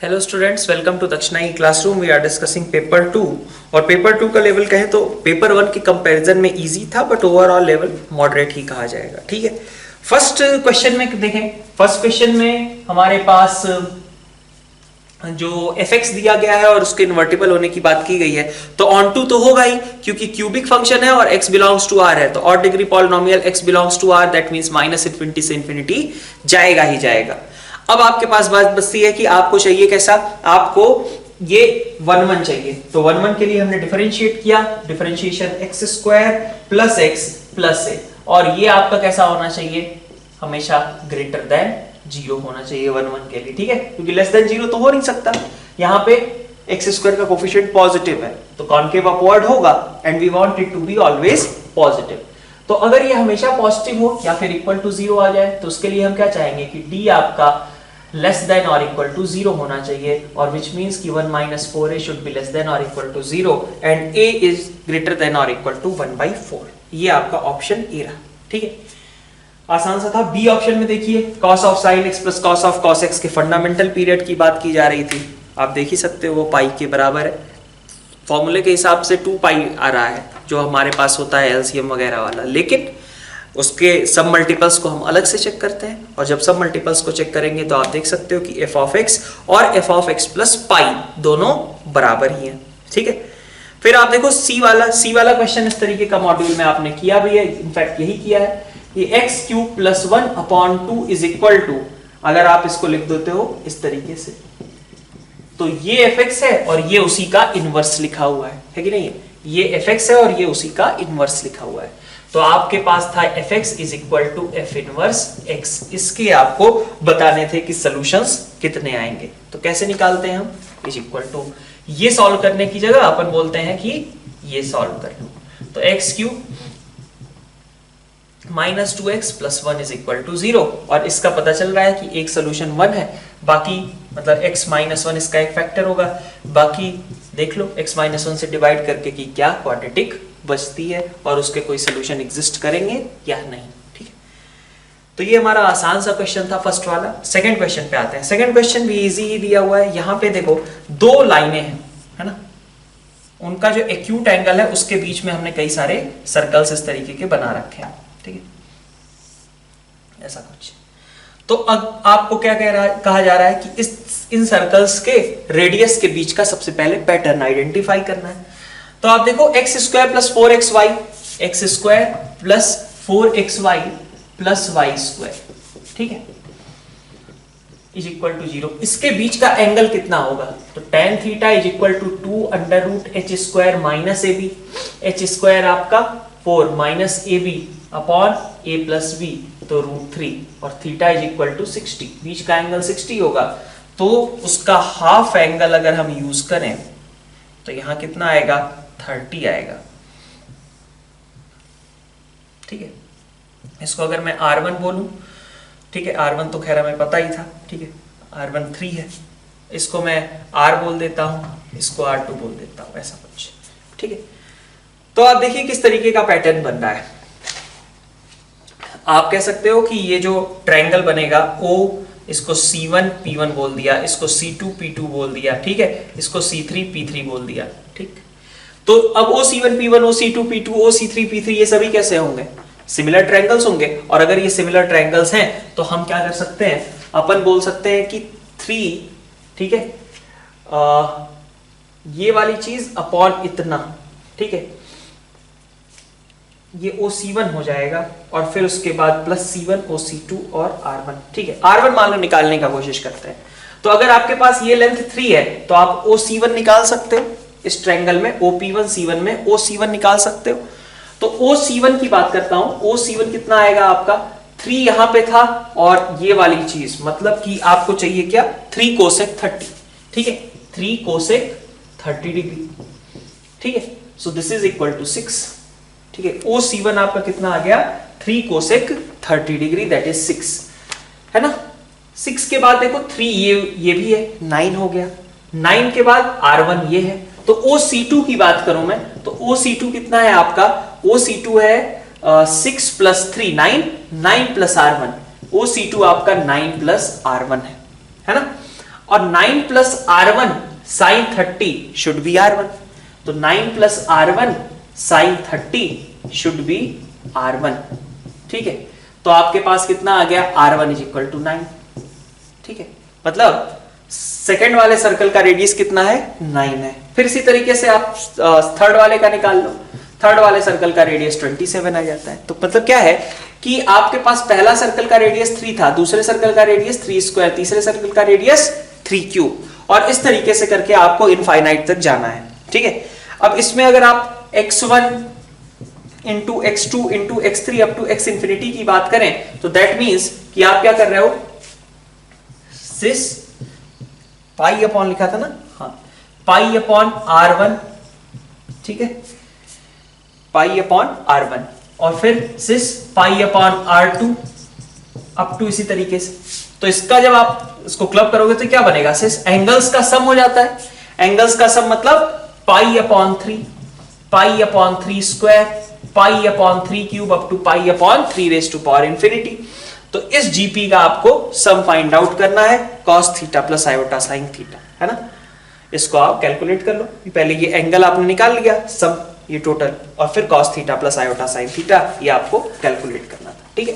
Hello students, welcome to Dakshinai classroom. We are discussing paper 2 और paper 2 का level कहें तो पेपर 1 के कंपैरिजन में इजी था, बट ओवरऑल लेवल मॉडरेट ही कहा जाएगा। ठीक है, फर्स्ट क्वेश्चन में देखें। फर्स्ट क्वेश्चन में हमारे पास जो fx दिया गया है और उसके इन्वर्टिबल होने की बात की गई है, तो ऑन टू तो होगा ही क्योंकि क्यूबिक फंक्शन है और x बिलोंग्स टू r है, तो odd degree polynomial x belongs to r, that means minus infinity से इनफिनिटी जाएगा ही जाएगा। अब आपके पास बात बचती है कि आपको चाहिए कैसा, आपको ये 1 1 चाहिए। तो 1 1 के लिए हमने डिफरेंशिएट किया, differentiation x square plus x plus a, और ये आपका कैसा होना चाहिए, हमेशा ग्रेटर देन 0 होना चाहिए 1 1 के लिए। ठीक है, क्योंकि लेस देन 0 तो हो नहीं सकता। यहाँ पे x स्क्वायर का कोफिशिएंट पॉजिटिव है तो कॉनकेव अपवर्ड होगा, and we want it to be always positive. तो अगर ये हमेशा पॉजिटिव हो या फिर इक्वल टू 0 आ जाए, तो उसके लिए हम क्या चाहेंगे कि d आपका लेस देन और इक्वल टू 0 होना चाहिए, और विच मींस कि 1 minus 4a should be less than और equal to 0 and a is greater than और इक्वल टू 1/4। ये आपका ऑप्शन ए रहा। ठीक है, आसान सा था। बी ऑप्शन में देखिए, cos of sin x plus cos of cos x के फंडामेंटल पीरियड की बात की जा रही थी। आप देख ही सकते हो वो पाई के बराबर है। फॉर्मूले के हिसाब से 2 पाई आ रहा है जो हमारे पास होता है एलसीएम वगैरह वाला, लेकिन उसके सब मल्टीपल्स को हम अलग से चेक करते हैं, और जब सब मल्टीपल्स को चेक करेंगे तो आप देख सकते हो कि f ऑफ x और f of x plus pi दोनों बराबर ही हैं। ठीक है, फिर आप देखो सी वाला क्वेश्चन इस तरीके का मॉड्यूल में आपने किया भी है, इनफैक्ट यही किया है। ये x cube plus 1/2 is equal to, अगर आप इसको लिख देते हो इस तरीके से, तो ये fx है और ये उसी का इनवर्स लिखा हुआ है कि नहीं? ये fx है और ये उसी का इनवर्स लिखा हुआ है। तो आपके पास था fx is equal to f inverse x। इसके आपको बताने थे कि सॉल्यूशंस कितने आएंगे। तो कैसे निकालते हैं हम? इज इक्वल टू, ये सॉल्व करने की जगह अपन बोलते हैं कि ये सॉल्व कर लो। तो x क्यूब माइनस 2x प्लस 1 इज इक्वल टू 0, और इसका पता चल रहा है कि एक सोल्यूशन 1 है, बाकी मतलब x माइनस 1 इसका एक फैक्टर होगा। बाकी देख लो x माइनस 1 से डिवाइड करके कि क्या क्वाड्रेटिक बचती है और उसके कोई सोल्यूशन एग्जिस्ट करेंगे या नहीं। ठीक है, तो ये हमारा आसान सा क्वेश्चन था फर्स्ट वाला। सेकंड क्वेश्चन पे आते हैं। सेकंड क्वेश्चन भी इजी ही दिया हुआ है। यहाँ पे देखो 2 लाइनें हैं, है ना, उनका जो एक्यूट एंगल है उसके बीच में हमने कई सारे सर्कल्स इस तरीके के बना रखे हैं। ठीक है, ऐसा कुछ। तो अब आपको क्या कहा जा रहा है कि इन सर्कल्स के रेडियस के बीच का सबसे पहले पैटर्न आइडेंटिफाई करना है। तो आप देखो x square plus 4xy, x square plus 4xy plus y square, ठीक है, इज इक्वल टू 0। इसके बीच का एंगल कितना होगा? तो tan theta is equal to 2 under root h square minus ab, h square आपका 4 minus ab upon a plus b, तो root 3, और थीटा इज इक्वल टू 60। बीच का एंगल 60 होगा, तो उसका हाफ एंगल अगर हम यूज करें तो यहां कितना आएगा? 30 आएगा। ठीक है, इसको अगर मैं R1 बोलूं, ठीक है, R1 तो खैर हमें पता ही था, ठीक है, R1 3 है, इसको मैं R बोल देता हूं, इसको R2 बोल देता हूं, ऐसा कुछ। ठीक है, तो आप देखिए किस तरीके का पैटर्न बन रहा है। आप कह सकते हो कि ये जो ट्रायंगल बनेगा O, इसको C1 P1 बोल दिया, इसको C2 P2 बोल दिया, ठीक है, इसको C3 P3 बोल दिया। ठीक, तो अब OC1 P1, OC2 P2, OC3 P3 ये सभी कैसे होंगे? सिमिलर ट्रायंगल्स होंगे, और अगर ये सिमिलर ट्रायंगल्स हैं तो हम क्या कर सकते हैं? अपन बोल सकते हैं कि 3, ठीक है, ये वाली चीज अपॉन इतना, ठीक है, ये OC1 हो जाएगा, और फिर उसके बाद प्लस C1 OC2 और R1। ठीक है, R1 मान लो निकालने का कोशिश करते हैं। तो अगर आपके पास ये लेंथ 3 है तो आप OC1 निकाल सकते हो इस ट्रायंगल में, OP1 C1 में OC1 निकाल सकते हो। तो OC1 की बात करता हूं, OC1 कितना आएगा आपका? 3 यहां पे था, और ये वाली चीज मतलब कि आपको चाहिए क्या? 3 कोसेक 30। ठीक है, 3 कोसेक 30 डिग्री। ठीक है, so this is equal to 6। ठीक है, OC1 आपका कितना आ गया? 3 कोसेक 30 डिग्री, दैट इज 6, है ना। 6 के बाद देखो 3 ये भी है, 9 हो गया। 9 के बाद R1 ये है, तो OC2 की बात करूं मैं तो OC2 कितना है आपका? OC2 है 6 प्लस 3 9 प्लस R1, OC2 आपका 9 प्लस R1 है ना। और 9 plus R1 sign 30 should be R1। तो 9 plus R1 sign 30 should be R1। ठीक है, तो आपके पास कितना आ गया, R1 इज इक्वल टू 9। ठीक है, मतलब सेकंड वाले सर्कल का रेडियस कितना है, 9 है। फिर इसी तरीके से आप थर्ड वाले का निकाल लो, थर्ड वाले सर्कल का रेडियस 27 आ जाता है। तो मतलब क्या है कि आपके पास पहला सर्कल का रेडियस 3 था, दूसरे सर्कल का रेडियस 3 स्क्वायर, तीसरे सर्कल का रेडियस 3 क्यूब, और इस तरीके से करके आपको इनफाइनाइट तक जाना है। ठीक है, अब इसमें अगर आप x1 into x2 into x3 up to x infinity की बात करें तो दैट मीन्स कि आप क्या कर रहे हो, सिस पाई अपॉन लिखा था ना, हाँ, पाई अपॉन R1, ठीक है, पाई अपॉन R1, और फिर सिस pi upon R2 up to इसी तरीके से। तो इसका जब आप इसको क्लब करोगे तो क्या बनेगा, सिस एंगल्स का सम हो जाता है। एंगल्स का सम मतलब pi upon 3, pi upon 3 square, pi upon 3 cube up to pi upon 3 raise to power infinity. तो इस जीपी का आपको सम फाइंड आउट करना है, cos theta plus iota sine theta, है ना। इसको आप कैलकुलेट कर लो, पहले ये एंगल आपने निकाल लिया, सम ये टोटल, और फिर cos theta plus iota sine theta ये आपको कैलकुलेट करना था। ठीक है,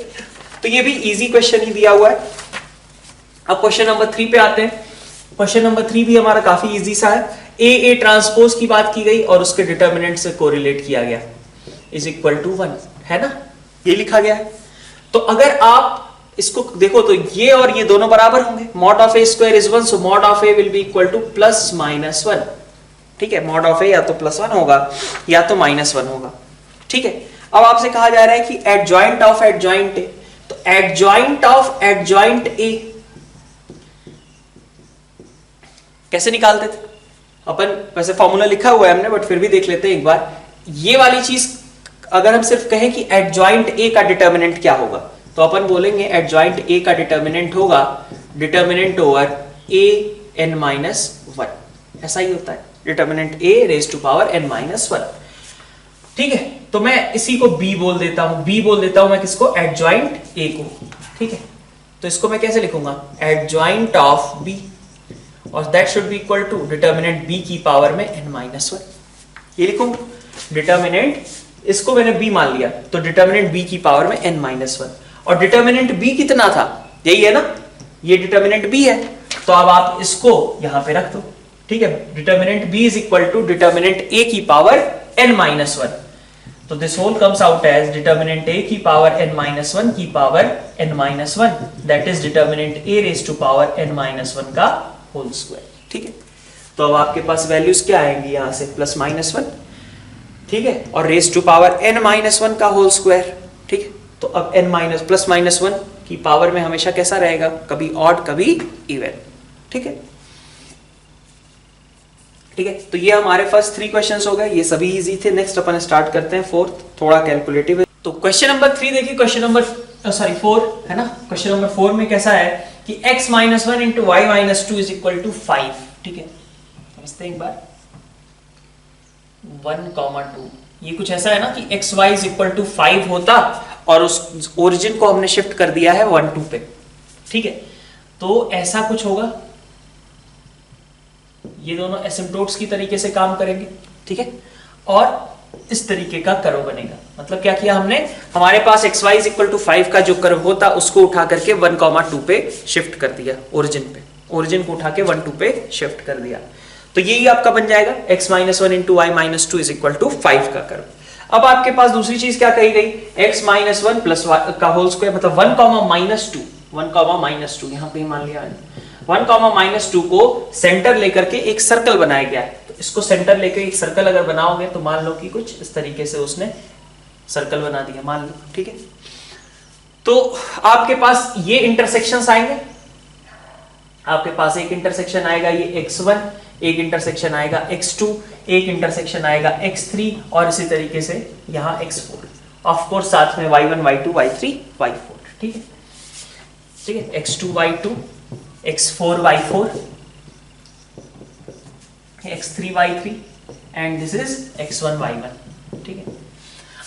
तो ये भी इजी क्वेश्चन ही दिया हुआ है। अब क्वेश्चन नंबर 3 पे आते हैं। क्वेश्चन नंबर 3 भी हमारा काफी इजी सा है। ए ट्रांसपोज की बात की गई और उसके डिटर्मिनेंट से कोरिलेट किया गया, इज इक्वल टू 1, है ना, ये लिखा गया है। तो अगर आप इसको देखो तो ये और ये दोनों बराबर होंगे, mod of A square is 1, so mod of A will be equal two plus minus 1। ठीक है, मॉड ऑफ ए या तो प्लस 1 होगा या तो माइनस 1 होगा। ठीक है, अब आपसे कहा जा रहा है कि एडजॉइंट ऑफ एडजॉइंट ए, तो एडजॉइंट ऑफ एडजॉइंट ए कैसे निकालते थे अपन, वैसे फॉर्मूला लिखा हुआ है हमने बट फिर भी देख लेते हैं एक बार। ये वाली चीज अगर हम सिर्फ कहें कि एडजॉइंट ए का डिटर्मिनेंट क्या होगा, तो अपन बोलेंगे एडजॉइंट ए का डिटर्मिनेंट होगा determinant over A n minus 1, ऐसा ही होता है, determinant A raise to power n minus 1। ठीक है, तो मैं इसी को बी बोल देता हूं, बी बोल देता हूं मैं किसको, एडजॉइंट ए को। ठीक है, तो इसको मैं कैसे लिखूंगा, एडजॉइंट ऑफ बी, और that should be equal to determinant B की पावर में n माइनस 1, ये लिखूंगा। डिटर्मिनेंट, इसको मैंने b मान लिया, तो डिटर्मिनेंट b की पावर में n माइनस 1, और डिटर्मिनेंट b कितना था, यही है ना, ये डिटर्मिनेंट b है, तो अब आप इसको यहां पे रख दो। ठीक है, determinant b is equal to determinant a की पावर n माइनस 1, तो this whole comes out as determinant a की पावर n माइनस 1 की power n minus 1, that is determinant a raise to power n minus 1 का whole square. ठीक है, तो अब आपके पास वैल्यूज क्या आएंगी यहां से, प्लस माइनस 1, ठीक है, और raise to power n minus 1 का होल स्क्वायर। ठीक है, तो अब n माइनस प्लस माइनस 1 की पावर में हमेशा कैसा रहेगा, कभी ऑड कभी इवन। ठीक है, ठीक है, तो ये हमारे फर्स्ट 3 क्वेश्चंस हो गए, ये सभी इजी थे। नेक्स्ट अपन स्टार्ट करते हैं फोर्थ, थोड़ा कैलकुलेटिव है। तो क्वेश्चन नंबर 3 देखिए, क्वेश्चन नंबर 4 है ना। क्वेश्चन नंबर 4 में कैसा है कि x minus 1 into y minus 2 is equal to 5। ठीक है, समझते हैं एक बार, 1,2, ये कुछ ऐसा है ना कि x y is equal to 5 होता और उस ओरिजिन को हमने शिफ्ट कर दिया है 1 2 पे। ठीक है, तो ऐसा कुछ होगा, ये दोनों एसिम्प्टोट्स की तरीके से काम करेंगे। ठीक है, और इस तरीके का कर्व बनेगा। मतलब क्या किया हमने, हमारे पास x y is equal to 5 का जो कर्व होता उसको उठा करके 1,2 पे शिफ्ट कर दिया, ओरिजिन पे, ओरिजिन को उठा के 1 2 पे शिफ्ट कर दिया। तो यही आपका बन जाएगा x minus 1 into y minus 2 is equal to 5 का कर्व। अब आपके पास दूसरी चीज क्या कही गई, x माइनस 1 प्लस का होल स्क्वायर, मतलब 1 माइनस 2, 1 माइनस 2 यहां पे मान लिया, 1 माइनस 2 को सेंटर लेकर के एक सर्कल बनाया गया है। तो इसको सेंटर लेकर एक सर्कल अगर बनाओगे तो मान लो कि कुछ इस तरीके से उसने सर्कल बना दिया, मान लो। ठीक है, तो आपके पास ये इंटरसेक्शंस आएंगे, आपके पास एक इंटरसेक्शन आएगा ये x1, एक इंटरसेक्शन आएगा x2, एक इंटरसेक्शन आएगा x3, और इसी तरीके से यहां x4, ऑफ कोर्स साथ में y1 y2 y3 y4। ठीक है, ठीक है, x2 y2, x4 y4, x3 y3 and this is x1 y1। ठीक है,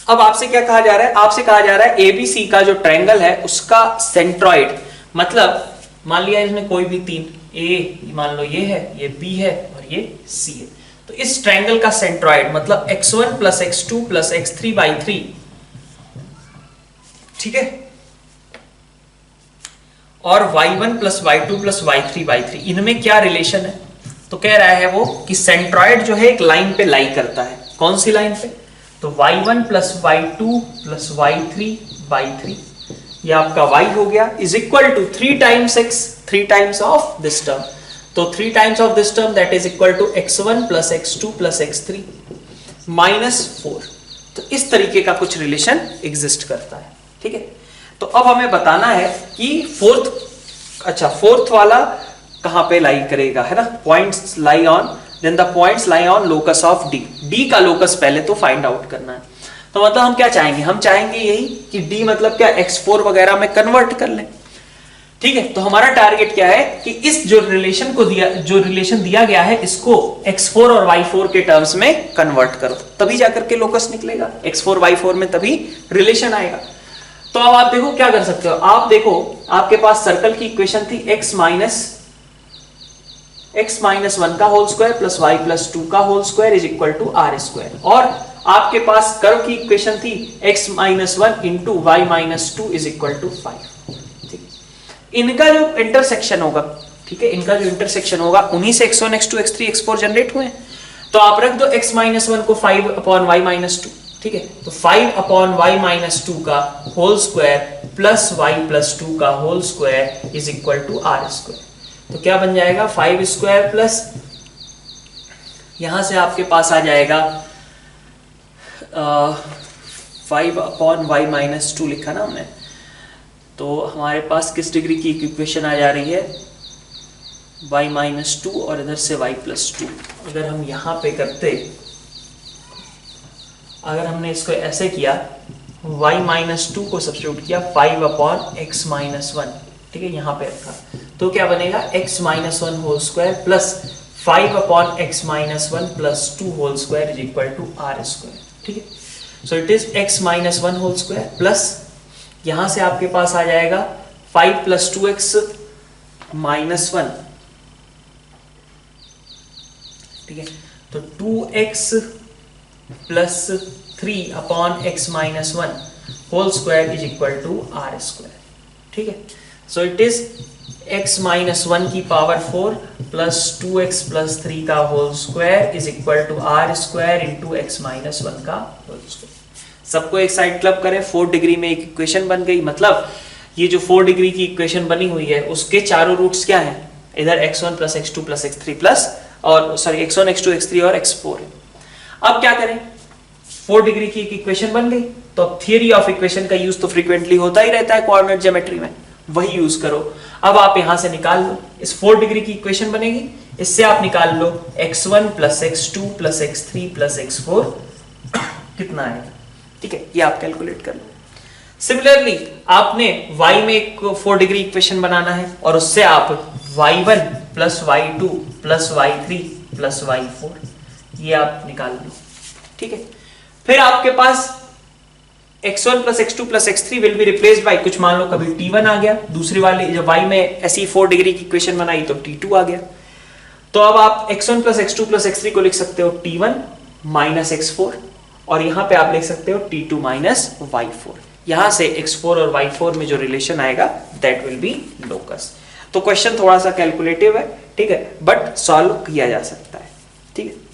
अब आपसे क्या कहा जा रहा है, आपसे कहा जा रहा है एबीसी का जो ट्रायंगल है उसका सेंट्रॉइड, मतलब मान लिया इसमें कोई भी 3 ए मान लो ये है, ये बी है और ये सी है। तो इस ट्रायंगल का सेंट्रॉइड मतलब x1 plus x2 plus x3 by 3, ठीक है, और y1 plus y2 plus y3 by 3, इनमें क्या रिलेशन है? तो कह रहा है वो कि सेंट्रॉइड जो है एक लाइन पे लाई करता है। कौन सी लाइन पे? तो y1 plus y2 plus y3 by 3, ये आपका y हो गया, is equal to 3 times x, 3 times of this term. तो 3 times of this term that is equal to x1 plus x2 plus x3 minus 4। तो इस तरीके का कुछ रिलेशन एग्जिस्ट करता है, ठीक है। तो अब हमें बताना है कि फोर्थ वाला कहां पे लाई करेगा, है ना। Points lie on, then the points lie on locus of D. D का लोकस पहले तो फाइंड आउट करना है। तो मतलब हम क्या चाहेंगे? हम चाहेंगे यही कि डी मतलब क्या, x4 वगैरह में कन्वर्ट कर लें, ठीक है। तो हमारा टारगेट क्या है कि इस जो रिलेशन दिया गया है इसको x4 और y4 के टर्म्स में कन्वर्ट करो, तभी जाकर के लोकस निकलेगा। x4 y4 में तभी रिलेशन आएगा। तो अब आप देखो क्या कर सकते हो। आप देखो आपके पास सर्कल की इक्वेशन थी x माइनस 1 का whole square plus y plus 2 का whole square is equal to r square, और आपके पास कर्व की इक्वेशन थी x minus 1 into y minus 2 is equal to 5, ठीक। इनका जो इंटरसेक्शन होगा, ठीक है, इनका जो इंटरसेक्शन होगा उन्हीं से x1 x2 x3 x4 generate हुए। तो आप रख दो x माइनस 1 को 5 अपॉन वाई माइनस 2, ठीक है। तो 5 अपॉन वाई माइनस 2 का whole square plus y plus 2 का whole square is equal to r square. तो क्या बन जाएगा? 5 स्क्वायर प्लस यहां से आपके पास आ जाएगा 5 अपॉन वाई माइनस 2 लिखा ना हमने। तो हमारे पास किस डिग्री की इक्वेशन आ जा रही है? y माइनस 2 और इधर से y प्लस 2। अगर हम यहां पे करते, अगर हमने इसको ऐसे किया, y माइनस 2 को सब्स्टिट्यूट किया 5 अपॉन एक्स माइनस 1, ठीक है, यहां पे रखा, तो क्या बनेगा? x minus 1 whole square plus 5 upon x minus 1 plus 2 whole square is equal to r square, ठीक है। So it is x minus 1 whole square plus यहां से आपके पास आ जाएगा 5 प्लस 2x माइनस 1, ठीक है। तो 2x plus 3 upon x minus 1 whole square is equal to r square, ठीक है। So it is x minus 1 की पावर 4 प्लस 2x प्लस 3 का whole square is equal to r square into x minus 1 का whole square. सबको एक side club करें, 4 degree में एक इक्वेशन बन गई। मतलब ये जो 4 डिग्री की इक्वेशन बनी हुई है उसके चारों रूट्स क्या हैं? इधर x1 plus x2 plus x3 plus और सॉरी x1 x2 x3 और x4 है। अब क्या करें? 4 डिग्री की एक इक्वेशन बन गई, तो अब थियरी ऑफ इक्वेशन का यूज तो फ्रीक्वेंटली होता ही रहता है कोऑर्डिनेट ज्योमेट्री में, वही यूज करो। अब आप यहां से निकाल लो, इस 4 डिग्री की इक्वेशन बनेगी, इससे आप निकाल लो x1 plus x2 plus x3 plus x4 कितना आएगा, ठीक है, ये आप कैलकुलेट कर लो। सिमिलरली आपने y में एक 4 डिग्री इक्वेशन बनाना है और उससे आप y1 plus y2 plus y3 plus y4 ये आप निकाल लो, ठीक है। फिर आपके पास x1 plus x2 plus x3 will be replaced by कुछ, मान लो कभी t1 आ गया, दूसरी वाली जब y में ऐसी 4 डिग्री की इक्वेशन बनाई तो t2 आ गया। तो अब आप x1 plus x2 plus x3 को लिख सकते हो t1 माइनस x4 और यहां पे आप लिख सकते हो t2 माइनस y4। यहां से x4 और y4 में जो रिलेशन आएगा दैट विल बी लोकस। तो क्वेश्चन थोड़ा सा कैलकुलेटिव है, ठीक है, बट सॉल्व किया जा सकता है, ठीक है।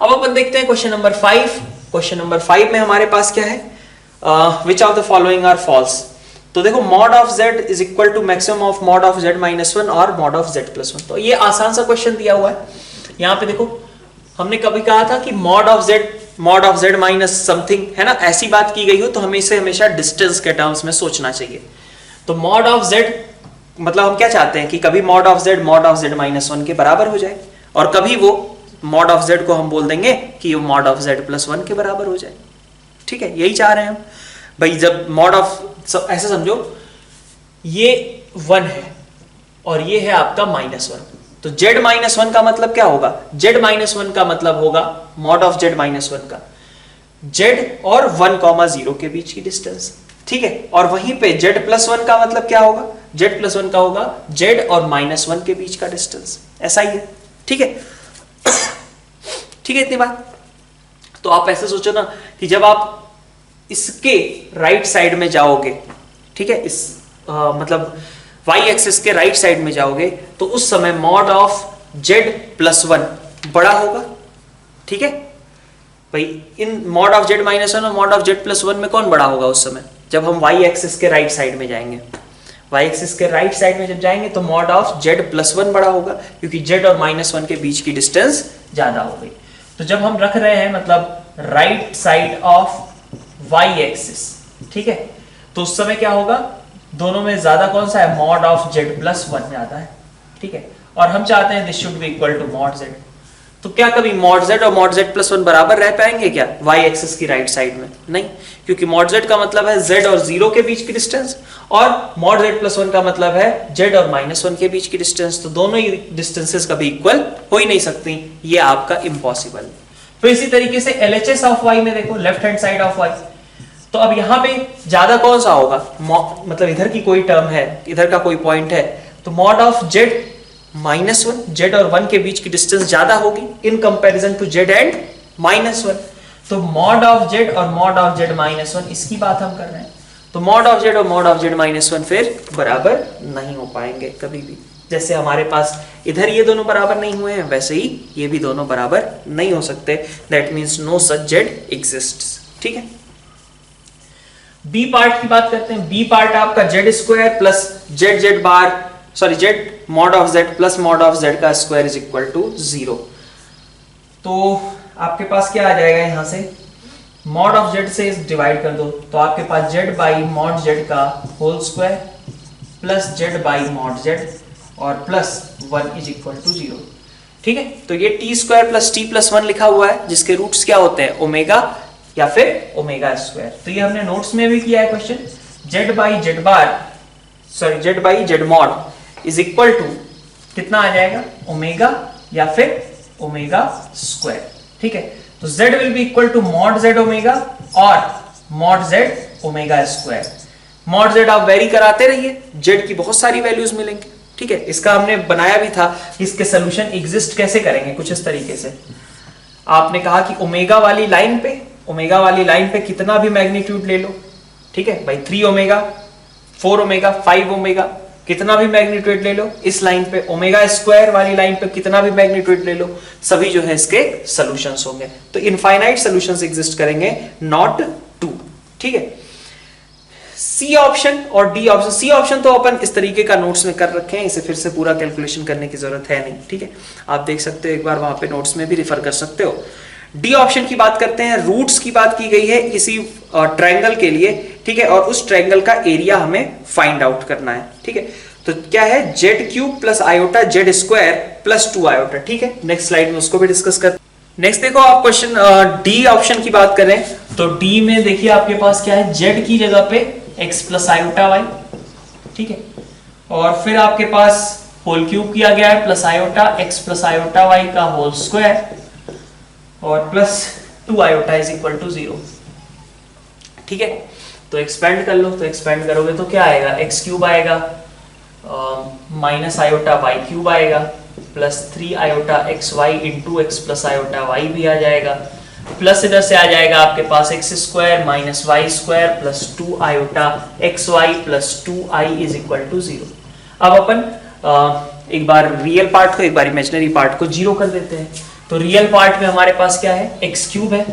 अब अपन देखते हैं क्वेश्चन नंबर 5। क्वेश्चन नंबर 5 में हमारे पास क्या है? Which of the following are false. तो देखो mod of z is equal to maximum of mod of z minus 1 और मॉड ऑफ z प्लस 1। तो ये आसान सा क्वेश्चन दिया हुआ है। यहाँ पे देखो हमने कभी कहा था कि mod of z minus something, है ना, ऐसी बात की गई हो तो हमें इसे हमेशा डिस्टेंस के टर्म्स में सोचना चाहिए। तो मॉड ऑफ z मतलब हम क्या चाहते हैं कि कभी मॉड ऑफ z माइनस 1 के बराबर हो जाए और कभी वो मॉड ऑफ z को हम बोल देंगे कि वो मॉड ऑफ z प्लस 1 के बराबर हो जाए, ठीक है, यही चाह रहे हैं हम भाई। जब मॉड ऑफ, ऐसे समझो ये 1 है और ये है आपका माइनस 1, तो z माइनस 1 का मतलब क्या होगा? z माइनस 1 का मतलब होगा मॉड ऑफ z माइनस 1 का z और 1, 0 के बीच की डिस्टेंस, ठीक है। और वहीं पे z प्लस 1 का मतलब क्या होगा? z+1 का होगा z और -1 के बीच का डिस्टेंस, ऐसा ही है। ठीक है, ठीक है इतनी बात। तो आप ऐसे सोचो ना कि जब आप इसके राइट साइड में जाओगे, ठीक है, इस मतलब y एक्सिस के राइट साइड में जाओगे तो उस समय मॉड ऑफ z+1 बड़ा होगा। ठीक है भाई, इन मॉड ऑफ z-1 और मॉड ऑफ z+1 में कौन बड़ा होगा उस समय, जब हम y एक्सिस के राइट साइड में जाएंगे। y एक्सिस के राइट साइड में जब जाएंगे तो मॉड ऑफ z+1 बड़ा होगा, क्योंकि z और -1 के बीच की डिस्टेंस ज्यादा हो गई। तो जब हम रख रहे हैं मतलब right side of y axis, ठीक है, तो उस समय क्या होगा, दोनों में ज्यादा कौन सा है, मॉड ऑफ z+1 ज्यादा है। ठीक है, और हम चाहते हैं this should be equal to mod z। तो क्या कभी मॉड z और मॉड z+1 बराबर रह पाएंगे क्या y एक्सिस की राइट साइड में? नहीं, क्योंकि मॉड z का मतलब है z और 0 के बीच की डिस्टेंस, और मॉड z+1 का मतलब है z और -1 के बीच की डिस्टेंस। तो दोनों ही डिस्टेंसेस कभी इक्वल हो ही नहीं सकती, ये आपका इम्पॉसिबल है। तो इसी तरीके से LHS ऑफ y में देखो, left hand side of y, तो अब यहां पे ज्यादा कौन सा होगा, मतलब इधर की कोई टर्म है, इधर का कोई पॉइंट है, तो मॉड ऑफ z-1, z और 1 के बीच की डिस्टेंस ज्यादा होगी in comparison to z and -1। तो मॉड ऑफ z और मॉड ऑफ z-1, इसकी बात हम कर रहे हैं। तो मॉड ऑफ z और मॉड ऑफ z-1 फिर बराबर नहीं हो पाएंगे कभी भी। जैसे हमारे पास इधर ये दोनों बराबर नहीं हुए हैं, वैसे ही ये भी दोनों बराबर नहीं हो सकते। That means no such z exists. ठीक है, बी पार्ट की बात करते हैं। बी पार्ट आपका z² plus z bar, sorry z mod of z plus mod of z का स्क्वायर इज इक्वल टू 0। तो आपके पास क्या आ जाएगा, यहां से मॉड ऑफ z से डिवाइड कर दो, तो आपके पास z बाई मॉड z का whole square plus z by mod z और प्लस 1 इज इक्वल टू 0। ठीक है, तो ये t² प्लस t+1 लिखा हुआ है, जिसके रूट्स क्या होते हैं, ओमेगा या फिर ओमेगा स्क्वायर। तो ये हमने नोट्स में भी किया है question. z by z bar, sorry z by z mod is equal to कितना आ जाएगा, ओमेगा या फिर ओमेगा स्क्वायर। ठीक है, तो z will be equal to mod z omega और mod z omega square. Mod z आप वेरी कराते रहिए, z की बहुत सारी वैल्यूज मिलेंगी। ठीक है, इसका हमने बनाया भी था, इसके सोल्यूशन एग्जिस्ट कैसे करेंगे, कुछ इस तरीके से। आपने कहा कि ओमेगा वाली लाइन पे कितना भी मैग्नीट्यूड ले लो, ठीक है भाई, 3 ओमेगा, 4 ओमेगा, 5 ओमेगा, कितना भी मैग्नीट्यूड ले लो। इस लाइन पे ओमेगा स्क्वायर वाली लाइन पे कितना भी मैग्नीट्यूड ले लो, सभी जो है इसके सॉल्यूशंस होंगे। तो इनफाइनाइट सॉल्यूशंस एग्जिस्ट करेंगे, नॉट 2। ठीक है, सी ऑप्शन और डी ऑप्शन। सी ऑप्शन तो अपन इस तरीके का नोट्स में कर रखे हैं, इसे फिर से पूरा कैलकुलेशन करने की जरूरत है नहीं। ठीक है, आप देख सकते हो, एक बार वहां पे नोट्स में भी रिफर कर सकते हो। डी ऑप्शन की बात करते हैं। रूट्स की बात की गई है किसी ट्रायंगल के लिए, ठीक है, और उस ट्रायंगल का एरिया हमें फाइंड आउट करना है। ठीक है, तो क्या है, z³ plus iota z² plus 2 iota. ठीक है, नेक्स्ट स्लाइड में उसको भी डिस्कस करते हैं। नेक्स्ट देखो आप क्वेश्चन डी ऑप्शन की बात करें तो डी में देखिए आपके पास क्या है, z की जगह पे x प्लस आयोटा y। ठीक है, और फिर आपके पास होल क्यूब किया गया है plus iota x plus iota y का होल स्क्वायर और plus 2 iota is equal to 0। ठीक है, तो एक्सपेंड कर लो, तो एक्सपेंड करोगे तो क्या आएगा, x³ आएगा माइनस आयोटा y³ आएगा plus 3 iota xy into x plus iota y भी आ जाएगा, प्लस इधर से आ जाएगा आपके पास x² minus y² plus 2 iota xy plus 2i is equal to 0। अब अपन एक बार रियल पार्ट को, एक बार इमेजिनरी पार्ट को 0 कर देते हैं। तो रियल पार्ट में हमारे पास क्या है, x³ है।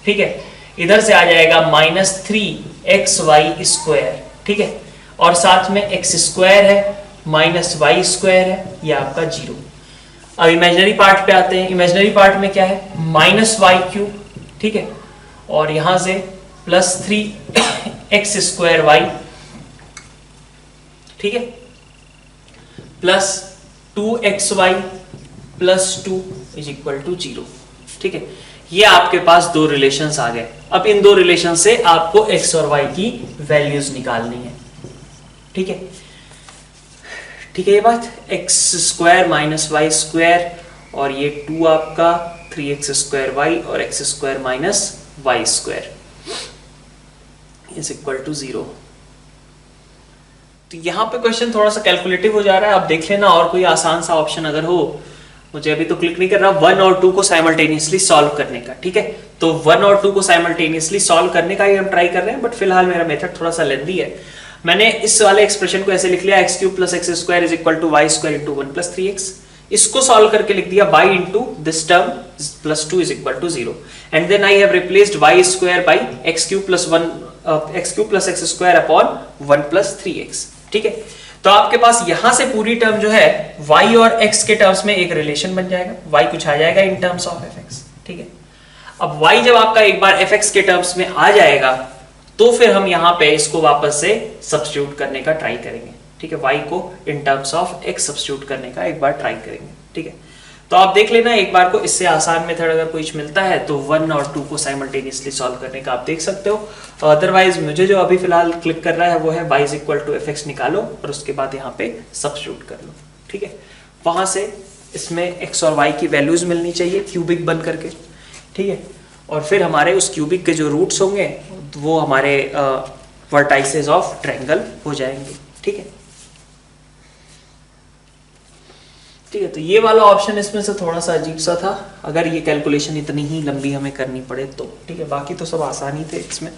ठीक है, इधर से आ जाएगा माइनस 3xy²। ठीक है, और साथ में x² है माइनस y² है, ये आपका 0। अब इमेजिनरी पार्ट पे आते हैं। इमेजिनरी पार्ट में क्या है, माइनस y³। ठीक है, और यहां से प्लस 3x²y। ठीक है, plus 2xy plus 2 is equal to 0। ठीक है, ये आपके पास दो रिलेशंस आ गए। अब इन दो रिलेशन से आपको x और y की वैल्यूज निकालनी है। ठीक है, ठीक है, ये बात x² माइनस y² और ये 2 आपका 3x² और x² minus y² is equal to 0। तो यहाँ पे क्वेश्चन थोड़ा सा कैलकुलेटिव हो जा रहा है, आप देख लेना और कोई आसान सा ऑप्शन अगर हो, मुझे अभी तो क्लिक नहीं कर रहा, 1 और 2 को साइमल्टेनियसली सॉल्व करने का, ठीक है। तो 1 और 2 को साइमल्टेनियसली सॉल्व करने का ही हम ट्राई कर रहे हैं, बट फिलहाल मेरा मेथड थोड़ा सा लेंथी है। मैंने इस वाले एक्सप्रेशन को ऐसे लिख लिया, x cube plus x square is equal to y square into 1 plus 3x। इसको सॉल्व करके लिख दिया y into this term plus 2 is equal to 0, and then I have replaced y square by x cube plus x square upon 1 plus 3x, ठीक है। तो आपके पास यहां से पूरी टर्म जो है y और x के टर्म्स में एक रिलेशन बन जाएगा, y कुछ आ जाएगा इन टर्म्स ऑफ fx, ठीक है। अब y जब आपका एक बार fx के टर्म्स में आ जाएगा तो फिर हम यहां पे इसको वापस से सब्स्टिट्यूट करने का ट्राई करेंगे, ठीक है। y को इन टर्म्स ऑफ x सब्स्टिट्यूट करने का एक बार ट्राई करेंगे, ठीक है। तो आप देख लेना एक बार को, इससे आसान मेथड अगर कुछ मिलता है तो 1 और 2 को साइमल्टेनियसली सॉल्व करने का आप देख सकते हो। अदरवाइज मुझे जो अभी फिलहाल क्लिक कर रहा है वो है y is equal to fx निकालो और उसके बाद यहाँ पे सब्स्टिट्यूट कर लो, ठीक है। वहां से इसमें x और y की वैल्यूज मिलनी चाहिए क्यूबिक बन करके, ठीक है। और फिर हमारे उस क्यूबिक के जो रूट्स होंगे वो हमारे वर्टाइसेस ऑफ ट्रायंगल हो जाएंगे, ठीक है। ठीक है, तो ये वाला ऑप्शन इसमें से थोड़ा सा अजीब सा था, अगर ये कैलकुलेशन इतनी ही लंबी हमें करनी पड़े तो, ठीक है। बाकी तो सब आसान ही थे इसमें।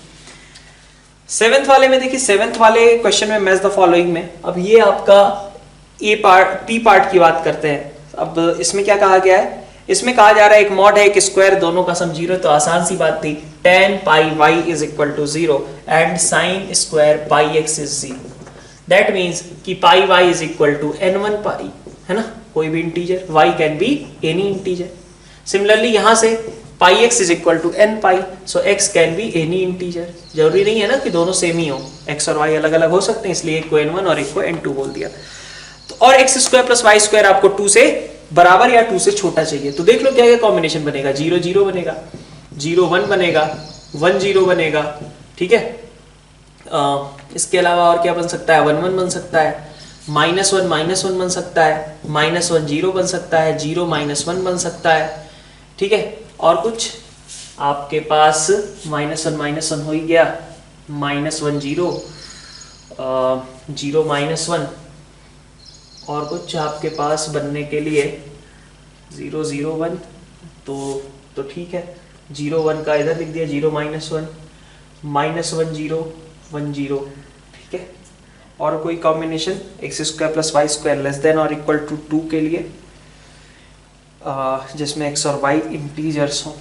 7th वाले में देखिए, 7th वाले क्वेश्चन में मैच द फॉलोइंग में, अब ये आपका ए पार्ट पी पार्ट की बात करते हैं। अब इसमें क्या कहा गया है, इसमें कहा जा रहा है एक मॉड है एक स्क्वायर, दोनों का सम 0, तो आसान सी बात थी, tan pi y is equal to 0 and sine square pi x is 0। That means कि pi y is equal to n1 pi, है ना, कोई भी integer, y can be any integer. Similarly यहां से pi x is equal to n pi, so x can be any integer. जरूरी नहीं है ना कि दोनों सेम ही हो, x और y अलग अलग हो सकते हैं, इसलिए एक को n1 और एक को n2 बोल दिया। तो और x square plus y square आपको 2 से बराबर या 2 से छोटा चाहिए, तो देख लो क्या क्या कॉम्बिनेशन बनेगा, 0 0 बनेगा, 0 1 बनेगा, 1 0 बनेगा, ठीक है। इसके अलावा और क्या बन सकता है, 1 1 बन सकता है, -1 बन सकता है, -1 0 बन सकता है, 0 -1 बन सकता है, ठीक है। और कुछ आपके पास -1 हो ही गया, -1 0 0 -1, और कुछ आपके पास बनने के लिए 0 0 1, तो ठीक है, 0 1 का इधर लिख दिया, 0 -1 -1 0 1 0, ठीक है। और कोई combination x square plus y square less than और इक्वल टू 2 के लिए, जिसमें x और y इंटीजर्स हो,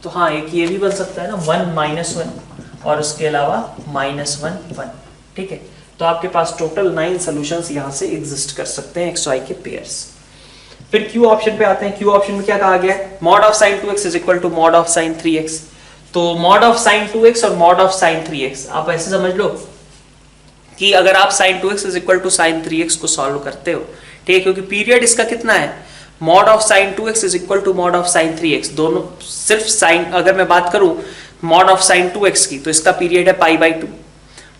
तो हाँ एक ये भी बन सकता है ना, 1 -1 और उसके अलावा -1 1, ठीक है। तो आपके पास टोटल 9 सॉल्यूशंस यहाँ से एग्जिस्ट कर सकते हैं x y के पेयर्स। फिर Q ऑप्शन पे आते हैं। Q ऑप्शन में क्या कहा गया है, mod of sine 2x is equal to mod of sine 3x। तो मॉड ऑफ साइन 2x और मॉड ऑफ साइन 3x आप ऐसे समझ लो कि अगर आप sine 2x is equal to sine 3x को सॉल्व करते हो, ठीक है, क्योंकि पीरियड इसका कितना है, mod of sine 2x is equal to mod of sine 3x, दोनों सिर्फ साइन, अगर मैं बात करूं मॉड ऑफ साइन 2x की तो इसका पीरियड है π/2,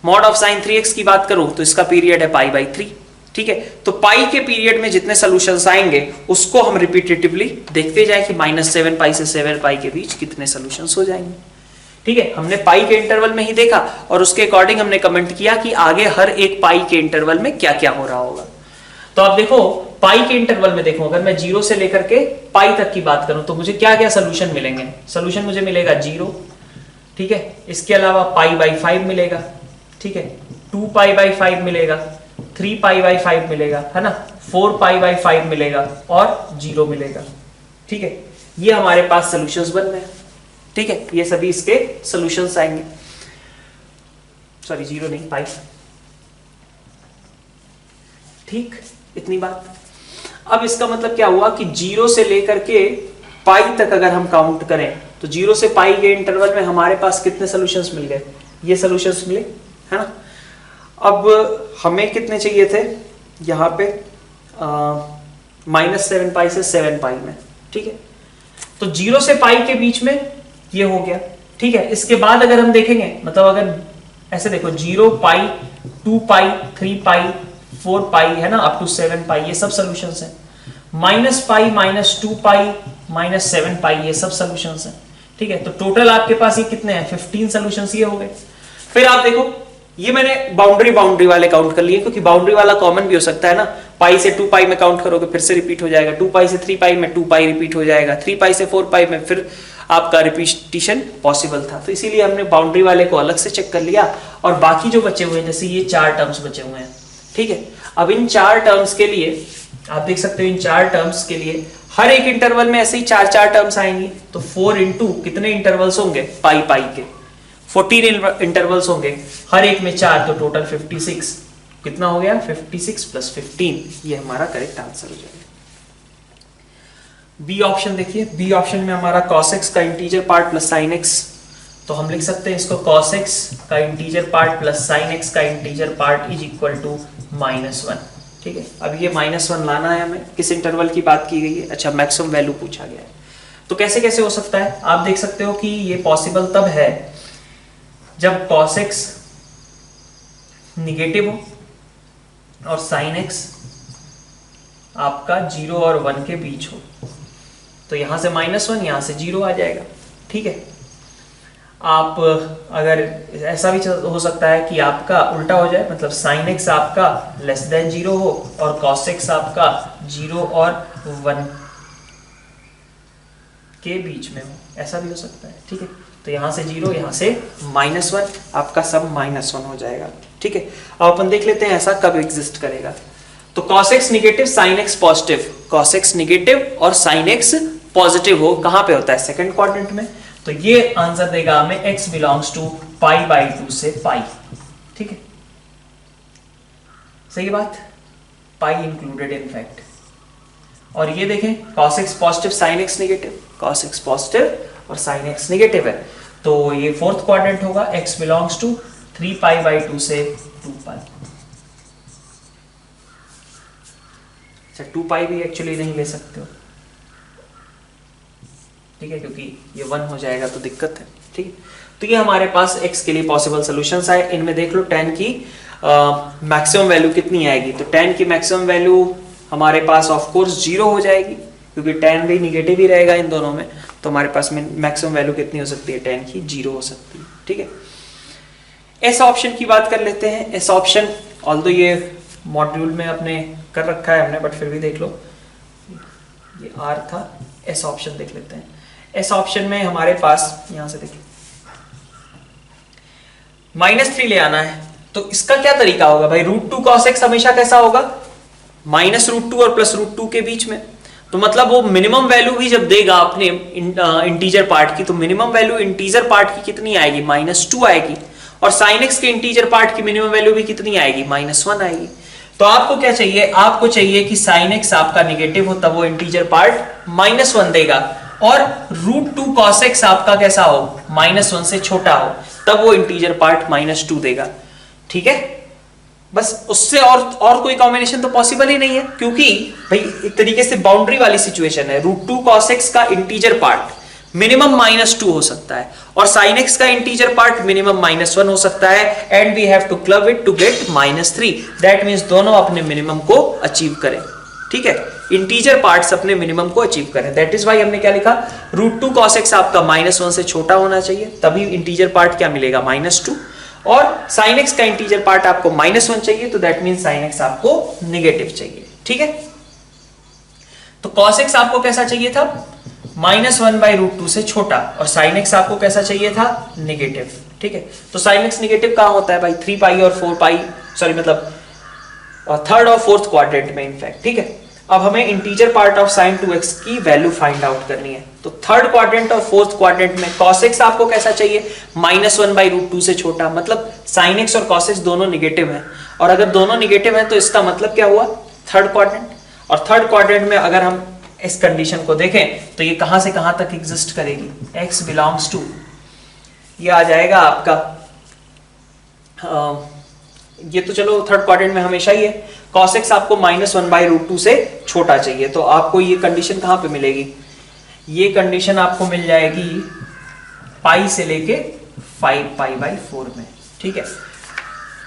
मॉड ऑफ साइन 3x की बात करूं तो इसका पीरियड है π/3, ठीक है। तो पाई के पीरियड में जितने सॉल्यूशंस आएंगे उसको हम रिपीटेटिवली देखते जाए कि -7 पाई से 7 पाई के बीच कितने सॉल्यूशंस हो जाएंगे, ठीक है। हमने पाई के इंटरवल में ही देखा और उसके अकॉर्डिंग हमने कमेंट किया कि आगे हर एक पाई के इंटरवल में क्या क्या हो रहा होगा। तो आप देखो पाई के इंटरवल में देखो, अगर मैं 0 से लेकर के पाई तक की बात करूं तो मुझे क्या क्या सोल्यूशन मिलेंगे, सोल्यूशन मुझे मिलेगा 0, ठीक है, इसके अलावा π/5 मिलेगा, ठीक है, 2π/5 मिलेगा, 3π/5 मिलेगा, है ना, 4π/5 मिलेगा और 0 मिलेगा, ठीक है। ये हमारे पास सोल्यूशंस बन रहे हैं, ठीक है, ये सभी इसके सॉल्यूशंस आएंगे, सॉरी 0 नहीं पाई, ठीक, इतनी बात। अब इसका मतलब क्या हुआ कि 0 से लेकर के पाई तक अगर हम काउंट करें तो 0 से पाई के इंटरवल में हमारे पास कितने सॉल्यूशंस मिल गए, ये सॉल्यूशंस मिले, है ना। अब हमें कितने चाहिए थे यहाँ पे, -7 पाई से 7 पाई में, ठीक है। तो 0 से पाई के बीच में ये हो गया, ठीक है। इसके बाद अगर हम देखेंगे, मतलब अगर ऐसे देखो 0 पाई 2 पाई 3 पाई 4 पाई, है ना, अप टू 7 पाई, ये सब सॉल्यूशंस हैं। -पाई -2 पाई -7 पाई, ये सब सॉल्यूशंस हैं, ठीक है। तो टोटल आपके पास ये कितने हैं, 15 सॉल्यूशंस ये हो गए। फिर आप देखो ये मैंने बाउंड्री वाले काउंट कर लिए, क्योंकि बाउंड्री वाला कॉमन भी हो सकता है ना, पाई से 2 पाई में काउंट करोगे फिर से रिपीट हो जाएगा, 2 पाई से 3 पाई में 2 पाई रिपीट हो जाएगा, 3 पाई से 4 पाई में फिर आपका रिपीटिशन पॉसिबल था। तो इसीलिए हमने बाउंड्री वाले को अलग से चेक कर लिया, और बाकी जो बचे हुए हैं जैसे ये 4 टर्म्स बचे हुए हैं, ठीक है। अब इन 4 टर्म्स के लिए आप देख सकते हो, इन 4 टर्म्स के लिए हर एक इंटरवल में ऐसे ही 4 टर्म्स आएंगी, तो 4 इंटू कितने इंटरवल्स होंगे, पाई पाई के 14 इंटरवल्स होंगे, हर एक में 4, तो टोटल 56। कितना हो गया, 56 प्लस 15, ये हमारा करेक्ट आंसर हो जाएगा। बी ऑप्शन देखिए, बी ऑप्शन में हमारा cos x का integer part plus sin x, तो हम लिख सकते हैं इसको cos x का integer part plus sin x का integer part is equal to -1, ठीक है। अब ये -1 लाना है हमें, किस इंटरवल की बात की गई है, अच्छा मैक्सिमम वैल्यू पूछा गया है, तो कैसे कैसे हो सकता है, आप देख सकते हो कि ये पॉसिबल तब है जब cos x निगेटिव हो और sin x आपका 0 और 1 के बीच हो, तो यहां से -1 यहां से 0 आ जाएगा, ठीक है। आप अगर ऐसा भी हो सकता है कि आपका उल्टा हो जाए, मतलब sin x आपका लेस देन 0 हो और cos x आपका 0 और 1 के बीच में हो, ऐसा भी हो सकता है, ठीक है। तो यहां से 0 यहां से -1, आपका सब -1 हो जाएगा, ठीक है। अब अपन देख लेते हैं ऐसा कब एग्जिस्ट करेगा। तो cos x negative sin x positive, cos x negative और sin x पॉजिटिव हो, कहां पे होता है, सेकंड क्वाड्रेंट में, तो ये आंसर देगा हमें x बिलोंग्स टू π/2 से पाई, ठीक है, सही बात, पाई इंक्लूडेड इन फैक्ट। और ये देखें cos x positive sin x negative, cos x positive और sin x निगेटिव है, तो ये फोर्थ क्वाड्रेंट होगा, x बिलोंग्स टू 3π/2 से 2 पाई। अच्छा 2 पाई भी एक्चुअली नहीं ले सकते हो, ठीक है, क्योंकि ये 1 हो जाएगा तो दिक्कत है, ठीक है। तो ये हमारे पास x के लिए पॉसिबल सॉल्यूशंस आए, इनमें देख लो tan की मैक्सिमम वैल्यू कितनी आएगी, तो tan की मैक्सिमम वैल्यू हमारे पास ऑफ कोर्स 0 हो जाएगी, क्योंकि tan भी निगेटिव ही रहेगा इन दोनों में, तो हमारे पास में मैक्सिमम वैल्यू कितनी हो सकती है, tan की 0 हो सकती है, ठीक है। एस ऑप्शन की बात कर लेते हैं। एस ऑप्शन ऑल्दो ये मॉड्यूल में अपने कर रखा है हमने, बट फिर भी देख लो, ये R था, एस ऑप्शन देख लेते हैं। एस ऑप्शन में हमारे पास यहां से देखिए -3 ले आना है, तो इसका क्या तरीका होगा भाई, √2 cos x हमेशा कैसा होगा, -√2 और +√2 के बीच में, तो मतलब वो मिनिमम वैल्यू भी जब देगा अपने इंटीजर पार्ट की, तो मिनिमम वैल्यू इंटीजर पार्ट की कितनी आएगी, -2 आएगी, और sin x के इंटीजर पार्ट की मिनिमम वैल्यू भी कितनी आएगी, -1 आएगी। तो आपको क्या चाहिए, आपको चाहिए कि sin x आपका निगेटिव हो, तब वो इंटीजर पार्ट -1 देगा, और √2 cos x आपका कैसा हो, -1 से छोटा हो, तब वो इंटीजर पार्ट -2 देगा, ठीक है। बस उससे और कोई कॉम्बिनेशन तो पॉसिबल ही नहीं है, क्योंकि भाई एक तरीके से बाउंड्री वाली सिचुएशन है, √2 cos x का इंटीजर पार्ट मिनिमम -2 हो सकता है, और sin x का इंटीजर पार्ट मिनिमम -1 हो सकता है, and we have to club it to get -3, that means दोनों अपने मिनिमम को अचीव करें, ठीक है, इंटीजर पार्ट्स अपने मिनिमम को अचीव करें, दैट इज वाई हमने क्या लिखा, √2 cos x आपका -1 से छोटा होना चाहिए, तभी इंटीजर पार्ट क्या मिलेगा, -2, और sin x का इंटीजर पार्ट आपको -1 चाहिए, तो दैट मींस sin x आपको नेगेटिव चाहिए, ठीक है। तो cos x आपको कैसा चाहिए था, -1/√2 से छोटा, और sin x आपको कैसा चाहिए था, नेगेटिव, ठीक है। तो sin x नेगेटिव कहां होता है भाई, 3 पाई और 4 पाई, सॉरी मतलब थर्ड और फोर्थ क्वाड्रेंट में इनफैक्ट, ठीक है। अब हमें integer part of sin 2x की वैल्यू फाइंड आउट करनी है, तो थर्ड क्वाड्रेंट और फोर्थ क्वाड्रेंट में cos x आपको कैसा चाहिए, -1/√2 से छोटा, मतलब sin x और cos x दोनों निगेटिव हैं, और अगर दोनों निगेटिव हैं तो इसका मतलब क्या हुआ, थर्ड क्वाड्रेंट, और थर्ड क्वाड्रेंट में अगर हम इस कंडीशन को देखें तो ये कहां से कहां तक एग्जिस्ट करेगी, x बिलोंग्स टू, ये आ जाएगा आपका ये तो चलो थर्ड क्वाड्रेंट में हमेशा ही है, cos x आपको -1/√2 से छोटा चाहिए, तो आपको ये कंडीशन कहां पे मिलेगी, ये कंडीशन आपको मिल जाएगी पाई से लेके 5π/4 में, ठीक है।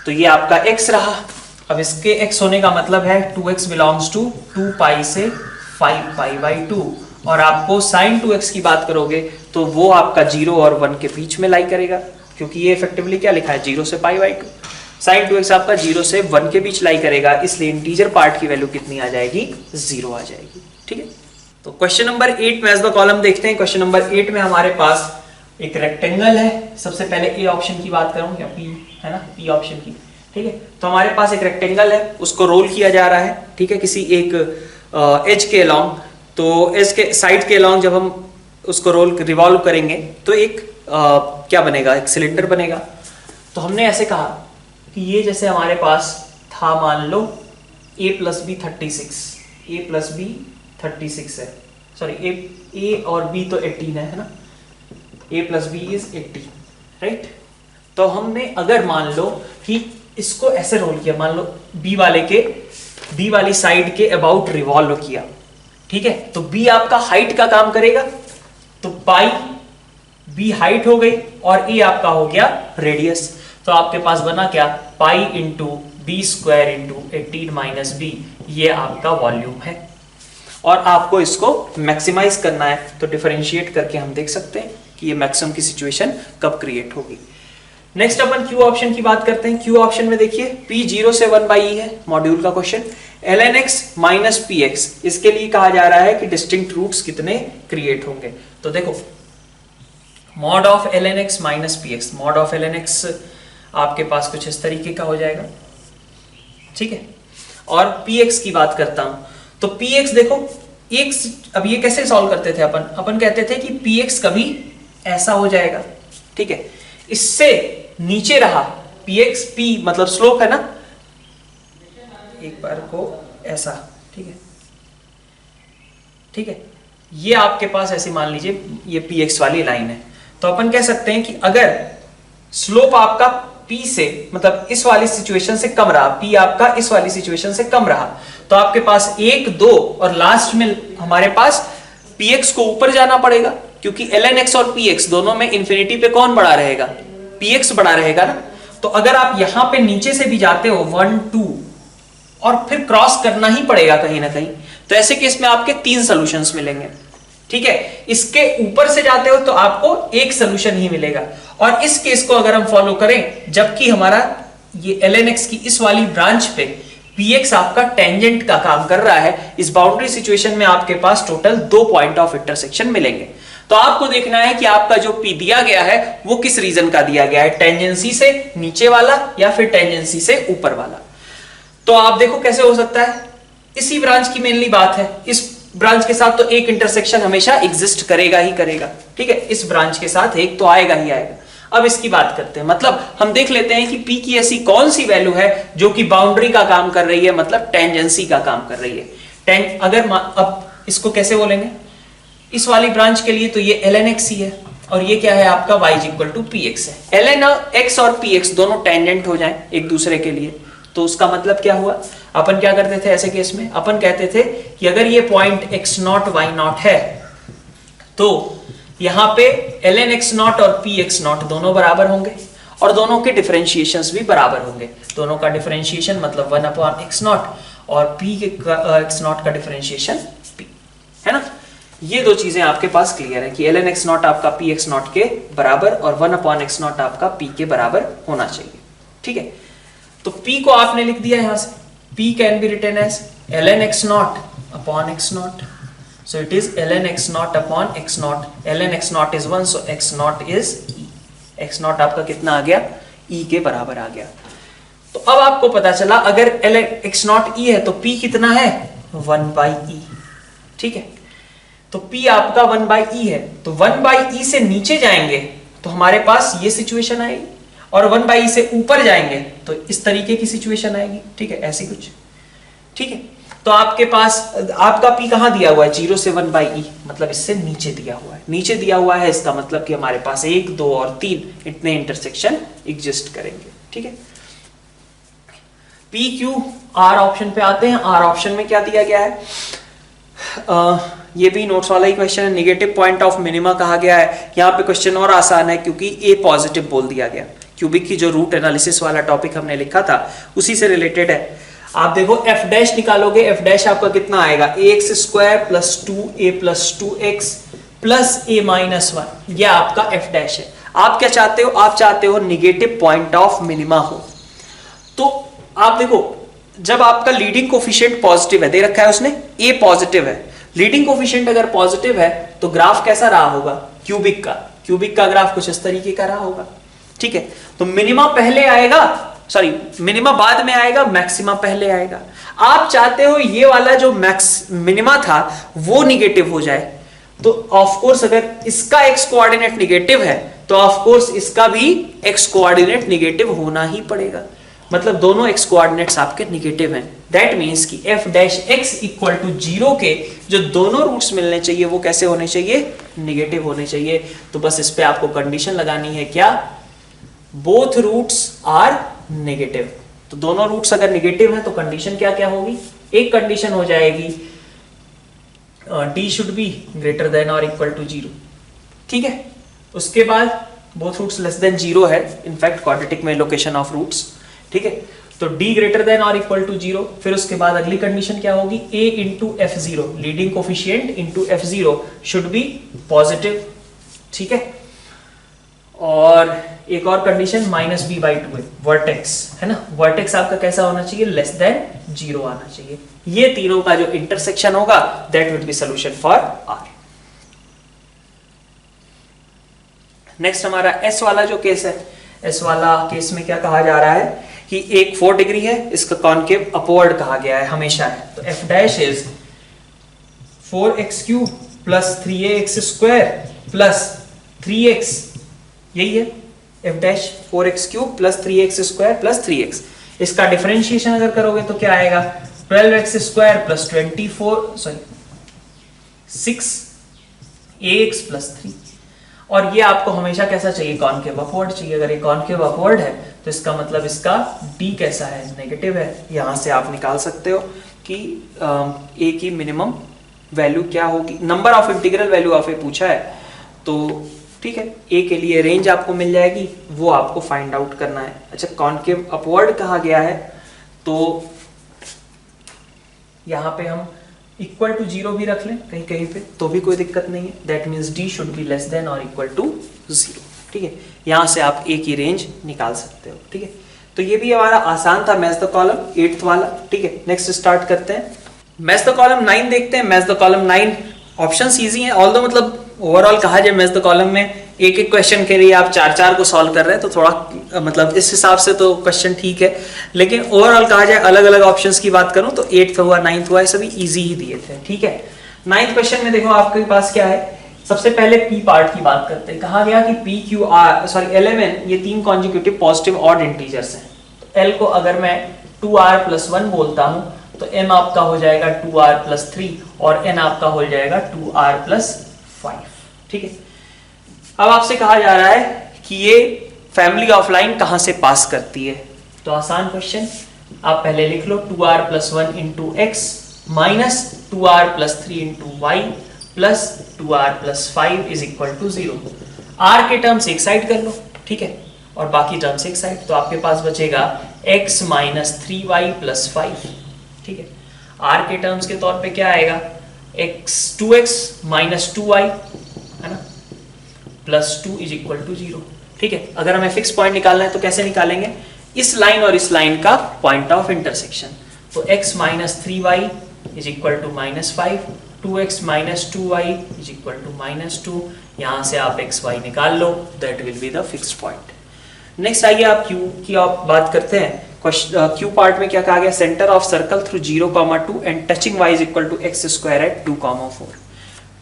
तो ये आपका x रहा, अब इसके x होने का मतलब है 2x बिलोंग्स टू 2 पाई से 5π/2, और आपको sin 2x की बात करोगे तो वो आपका 0 और 1 के बीच में लाई करेगा, क्योंकि ये इफेक्टिवली क्या लिखा है, 0 से π/2, sin 2x आपका 0 से 1 के बीच लाई करेगा, इसलिए इंटीजर पार्ट की वैल्यू कितनी आ जाएगी, 0 आ जाएगी। ठीक है, तो क्वेश्चन नंबर 8 में एज द कॉलम देखते हैं। क्वेश्चन नंबर 8 में हमारे पास एक रेक्टेंगल है। सबसे पहले ए ऑप्शन की बात करूं या पी, है ना, पी ऑप्शन की। ठीक है, तो हमारे पास एक रेक्टेंगल है, उसको रोल किया जा रहा है। ठीक है, किसी एक एज के अलोंग, तो एज के साइड के अलोंग जब हम उसको रोल रिवॉल्व करेंगे तो एक क्या बनेगा, एक सिलेंडर बनेगा। तो हमने ऐसे कहा कि ये जैसे हमारे पास था, मान लो a plus b 36, a plus b 36 है, सॉरी a और b तो 18 है ना, a plus b is 80, right. तो हमने अगर मान लो कि इसको ऐसे रोल किया, मान लो b वाली साइड के अबाउट रिवॉल्व किया, ठीक है, तो b आपका हाइट का काम करेगा, तो पाई b हाइट हो गई और a आपका हो गया रेडियस। तो आपके पास बना क्या, pi into b square into 18 minus b, ये आपका वॉल्यूम है। और आपको इसको मैक्सिमाइज करना है, तो डिफरेंशिएट करके हम देख सकते हैं कि ये मैक्सिमम की सिचुएशन कब क्रिएट होगी। नेक्स्ट अपन क्यू ऑप्शन की बात करते हैं। क्यू ऑप्शन में देखिए p 0 से 1 बाई e है, मॉड्यूल का question. ln x minus P x, इसके लिए कहा जा रहा है कि डिस्टिंक्ट रूट्स कितने क्रिएट होंगे। तो देखो mod of ln x minus P x, mod of ln x आपके पास कुछ इस तरीके का हो जाएगा, ठीक है। और px की बात करता हूं, तो px देखो एक, अब ये कैसे सॉल्व करते थे अपन कहते थे कि px कभी ऐसा हो जाएगा, ठीक है, इससे नीचे रहा px, p मतलब स्लोप है ना, एक बार को ऐसा, ठीक है, ठीक है, ये आपके पास ऐसे मान लीजिए ये px वाली लाइन है। तो अपन कह सकते हैं कि अगर स्लोप आपका p से, मतलब इस वाली सिचुएशन से कम रहा, p आपका इस वाली सिचुएशन से कम रहा, तो आपके पास 1, 2 और लास्ट में हमारे पास px को ऊपर जाना पड़ेगा, क्योंकि ln x और px दोनों में इंफिनिटी पे कौन बड़ा रहेगा, px बड़ा रहेगा ना। तो अगर आप यहां पे नीचे से भी जाते हो 1, 2 और फिर क्रॉस करना ही पड़ेगा कहीं ना कहीं, तो ऐसे केस में आपके 3 सॉल्यूशंस मिलेंगे, ठीक है। इसके ऊपर से जाते हो तो आपको एक सोल्यूशन ही मिलेगा। और इस केस को अगर हम फॉलो करें, जबकि हमारा ये ln x की इस वाली ब्रांच पे px आपका टेंजेंट का काम कर रहा है, इस बाउंड्री सिचुएशन में आपके पास टोटल 2 पॉइंट ऑफ इंटरसेक्शन मिलेंगे। तो आपको देखना है कि आपका जो p दिया गया है वो किस रीजन का दिया गया है, टेंजेंसी से नीचे वाला या फिर टेंजेंसी से ऊपर वाला। तो आप देखो कैसे हो सकता है, इसी ब्रांच की मेनली बात है, इस ब्रांच के साथ तो एक इंटरसेक्शन हमेशा एग्जिस्ट करेगा ही करेगा, ठीक है, इस ब्रांच के साथ एक तो आएगा ही आएगा। अब इसकी बात करते हैं, मतलब हम देख लेते हैं कि p की ऐसी कौन सी वैल्यू है जो कि बाउंड्री का काम कर रही है, मतलब टेंजेंसी का काम कर रही है। अगर अब इसको कैसे बोलेंगे, इस वाली ब्रांच के लिए तो ये ln x ही है, और ये क्या है आपका y इक्वल टू px है। ln x और px दोनों टेंजेंट हो जाएं एक दूसरे के लिए, तो उसका मतलब क्या हुआ, अपन क्या करते थे ऐसे केस में, अपन कहते थे कि अगर ये पॉइंट x0 y0 है तो यहां पे ln x0 और px0 दोनों बराबर होंगे और दोनों के डिफरेंशिएशंस भी बराबर होंगे। दोनों का डिफरेंशिएशन मतलब 1/x0 और p के x0 का डिफरेंशिएशन p, है ना। ये दो चीजें आपके पास क्लियर है कि ln x0 आपका px0 के बराबर और 1/x0 आपका p के बराबर होना चाहिए, ठीक है। तो p को आपने लिख दिया यहां से, p can be written as ln x0 upon x0, so it is ln x0 upon x0, ln x0 is 1, so x0 is e, x0 आपका कितना आ गया, e के बराबर आ गया। तो अब आपको पता चला अगर ln x0 e है तो p कितना है, 1/e, ठीक है। तो p आपका 1/e है, तो 1/e से नीचे जाएंगे तो हमारे पास ये सिचुएशन आएगी, और 1/e से ऊपर जाएंगे तो इस तरीके की सिचुएशन आएगी, ठीक है, ऐसी कुछ, ठीक है। तो आपके पास आपका p कहां दिया हुआ है, 0 से 1/e, मतलब इससे नीचे दिया हुआ है, नीचे दिया हुआ है, इसका मतलब कि हमारे पास 1, 2 और 3 इतने इंटरसेक्शन एग्जिस्ट करेंगे, ठीक है। p q r ऑप्शन पे आते हैं। r ऑप्शन में क्या दिया गया है, ये भी नोट्स वाला ही क्वेश्चन है, नेगेटिव पॉइंट ऑफ मिनिमा कहा गया है। यहाँ पे क्वेश्चन और आसान है क्योंकि a पॉजिटिव बोल दिया गया, क्यूबिक की जो रूट एनालिसिस वाला टॉपिक हमने लिखा था उसी से रिलेटेड है। आप देखो f डैश निकालोगे, f डैश आपका कितना आएगा, ax² plus 2a plus 2x plus a minus 1, यह आपका f डैश है। आप क्या चाहते हो, आप चाहते हो निगेटिव पॉइंट ऑफ मिनिमा हो। तो आप देखो, जब आपका लीडिंग कोफिशिएंट पॉजिटिव है, दे रखा है उसने ए पॉजिटिव है, लीडिंग कोफिशिएंट अगर पॉजिटिव है तो ग्राफ कैसा रहा होगा, क्यूबिक का ग्राफ कुछ इस तरीके का रहा होगा। ठीक है, तो मिनिमा पहले आएगा, सॉरी मिनिमा बाद में आएगा, मैक्सिमा पहले आएगा। आप चाहते हो ये वाला जो मिनिमा था वो निगेटिव हो जाए, तो ऑफ कोर्स अगर इसका एक्स कोऑर्डिनेट निगेटिव है तो ऑफ कोर्स इसका भी एक्स कोऑर्डिनेट निगेटिव होना ही पड़ेगा। मतलब दोनों एक्स कोऑर्डिनेट्स आपके निगेटिव हैं। दैट मींस कि f dash x equal to 0 के जो दोनों रूट्स मिलने चाहिए वो कैसे होने चाहिए, निगेटिव होने चाहिए। तो बस इस पे आपको कंडीशन लगानी है, क्या, बोथ रूट्स आर नेगेटिव। तो दोनों रूट्स अगर नेगेटिव हैं तो कंडीशन क्या क्या होगी, एक कंडीशन हो जाएगी d should be greater than और इक्वल टू 0। ठीक है, उसके बाद बोथ रूट्स लेस देन 0 है, इनफैक्ट क्वाड्रेटिक में लोकेशन ऑफ रूट्स। ठीक है, तो d ग्रेटर देन और इक्वल टू 0। फिर उसके बाद अगली कंडीशन क्या होगी, a into f0, leading coefficient into f0 should be positive. ठीक है, और एक और कंडीशन -b/2 है, वर्टेक्स है ना, वर्टेक्स आपका कैसा होना चाहिए, लेस देन 0 आना चाहिए। ये तीनों का जो इंटरसेक्शन होगा that will B solution for r। Next हमारा s वाला जो केस है, s वाला केस में क्या कहा जा रहा है कि एक 4 डिग्री है, इसका कॉनकेव अपवर्ड कहा गया है, हमेशा है। तो f dash is 4x³ plus 3ax² plus 3x, यही है f dash 4x³ plus 3x² plus 3x। इसका डिफरेंशिएशन अगर करोगे तो क्या आएगा, 12x² प्लस 6ax प्लस 3। और ये आपको हमेशा कैसा चाहिए, कॉनकेव अपवर्ड चाहिए। अगर ये कॉनकेव अपवर्ड है तो इसका मतलब इसका d कैसा है, नेगेटिव है। यहां से आप निकाल सकते हो कि a की मिनिमम वैल्यू क्या होगी। Number of integral value of a पूछा है, तो ठीक है, a के लिए रेंज आपको मिल जाएगी, वो आपको फाइंड आउट करना है। अच्छा, कॉनकेव अपवर्ड कहा गया है तो यहाँ पे हम इक्वल टू 0 भी रख लें कहीं कहीं पे तो भी कोई दिक्कत नहीं है। That means d should be less than और इक्वल टू 0। ठीक है, यहां से आप a की रेंज निकाल सकते हो। ठीक है, तो ये भी हमारा आसान था, मैच द कॉलम 8th वाला। ठीक है, नेक्स्ट स्टार्ट करते हैं, मैच द कॉलम 9 देखते हैं। Match the column 9 options easy हैं, ऑल्दो मतलब ओवरऑल कहा जाए मैच द कॉलम में एक एक क्वेश्चन के लिए आप 4-4 को सॉल्व कर रहे हैं तो थोड़ा मतलब इस हिसाब से तो क्वेश्चन ठीक है, लेकिन ओवरऑल कहा जाए अलग अलग ऑप्शंस की बात करूं तो 8th हुआ 9th हुआ, सभी इजी ही दिए थे। ठीक है, 9th क्वेश्चन में देखो आपके पास क्या है, सबसे पहले p पार्ट की बात करते हैं। कहा गया कि p q r sorry l m n ये 3 कॉन्जिक्यूटिव पॉजिटिव ऑड इंटीजर्स हैं। तो l को अगर मैं 2r + 1 बोलता हूं तो m आपका हो जाएगा 2r + 3 और n आपका हो जाएगा 2r + 5। ठीक है, अब आपसे कहा जा रहा है कि ये फैमिली ऑफ लाइन कहां से पास करती है। तो आसान क्वेश्चन, आप पहले लिख लो 2r + 1 × x minus 2r + 3 × y plus 2r + 5 = 0। r के टर्म्स एक साइड कर लो, ठीक है, और बाकी टर्म्स एक साइड, तो आपके पास बचेगा x - 3y + 5। ठीक है, r के टर्म्स के तौर पे क्या आएगा, 2x - 2y है ना प्लस 2 = 0। ठीक है, अगर हमें फिक्स पॉइंट निकालना है तो कैसे निकालेंगे, इस लाइन और इस लाइन का पॉइंट ऑफ इंटरसेक्शन। तो x - 3y = -5, 2x - 2y = -2। यहां से आप x y निकाल लो, that will be the fixed point. Next आइए आप q की आप बात करते हैं। q पार्ट में क्या कहा गया, centre of circle through 0,2 and touching y = x² at 2,4।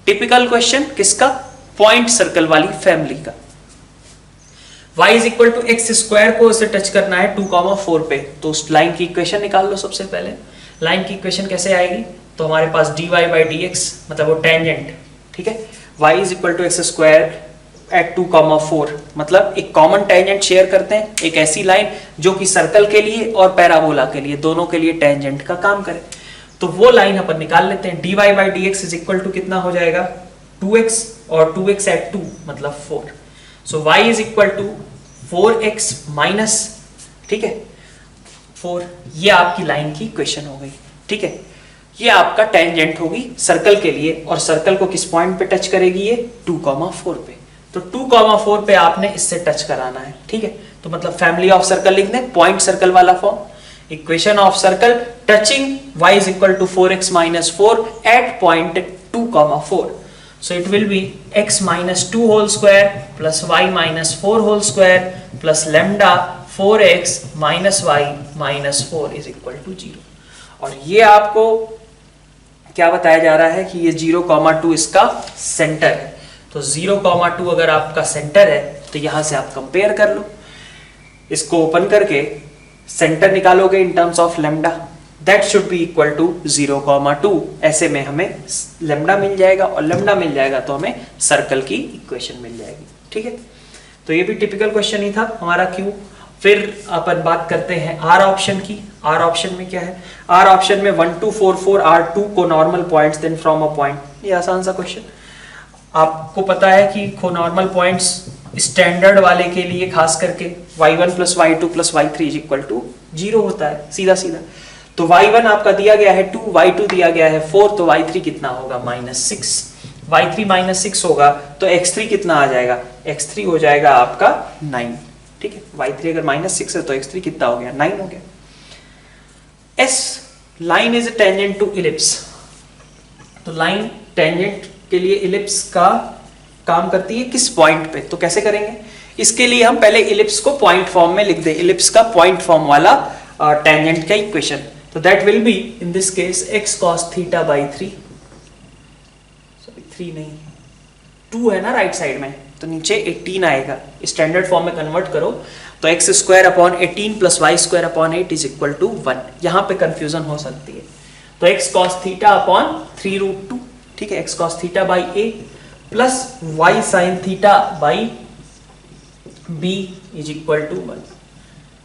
Typical question किसका, पॉइंट सर्कल वाली फैमिली का। y = x² को इसे टच करना है 2,4 पे, तो उस लाइन की इक्वेशन निकाल लो। सबसे पहले लाइन की इक्वेशन कैसे आएगी, तो हमारे पास dy/dx मतलब वो टेंजेंट, ठीक है, y = x² एट 2,4 मतलब एक कॉमन टेंजेंट शेयर करते हैं, एक ऐसी लाइन जो कि सर्कल के लिए और पैराबोला के लिए दोनों के लिए टेंजेंट का काम करे। तो वो लाइन अपन निकाल लेते हैं। dy/dx = कितना हो जाएगा, 2x और 2x एट 2 मतलब 4। सो y = 4x माइनस, ठीक है 4, ये आपकी लाइन की इक्वेशन हो गई। ठीक है, ये आपका टेंजेंट होगी सर्कल के लिए, और सर्कल को किस पॉइंट पे टच करेगी, ये 2,4 पे। तो 2,4 पे आपने इससे टच कराना है। ठीक है, तो मतलब फैमिली ऑफ सर्कल लिख दें, पॉइंट सर्कल वाला form. Equation of circle touching y is equal to 4x minus 4 at point 2, 4. So it will be x minus 2 whole square plus y minus 4 whole square plus lambda 4x minus y minus 4 is equal to 0. और ये आपको क्या बताया जा रहा है कि ये 0,2 इसका सेंटर है। तो 0,2 अगर आपका सेंटर है तो यहां से आप कंपेयर कर लो, इसको ओपन करके सेंटर निकालोगे in terms of lambda, that should be equal to 0,2। ऐसे में हमें लेमडा मिल जाएगा और लेमडा मिल जाएगा तो हमें सर्कल की इक्वेशन मिल जाएगी। ठीक है, तो ये भी टिपिकल क्वेश्चन ही था हमारा क्यू। फिर अपन बात करते हैं आर ऑप्शन की। आर ऑप्शन में क्या है? आर ऑप्शन में 1 2 4 4 आर 2 को normal points then from a point. ये आसान सा क्वेश्चन, आपको पता है कि नॉर्मल पॉइंट्स स्टैंडर्ड वाले के लिए खास करके y1 plus y2 plus y3 is equal to 0 होता है, सीधा सीधा। तो y1 आपका दिया गया है 2, y2 दिया गया है 4, तो y3 कितना होगा? -6। y3 -6 होगा तो x3 कितना आ जाएगा? x3 हो जाएगा आपका 9। ठीक है, y3 अगर -6 है तो x3 कितना हो गया? 9 हो गया। S line is tangent to ellipse. तो लाइन टेंजेंट के लिए इलिप्स का काम करती है किस पॉइंट पे? तो कैसे करेंगे? इसके लिए हम पहले इलिप्स को पॉइंट फॉर्म में लिख दें, इलिप्स का पॉइंट फॉर्म वाला टेंजेंट का इक्वेशन। तो that will be in this case x cos theta by 3, sorry 3 नहीं 2 है ना राइट साइड में, तो नीचे 18 आएगा। स्टैंडर्ड फॉर्म में कन्वर्ट करो तो x square upon 18 plus y square upon 8 is equal to 1। यहां पे कंफ्यूजन हो सकती है, तो x cos थीटा अपॉन 3√2, ठीक है, x cos theta by a plus y sin theta by b is equal to 1।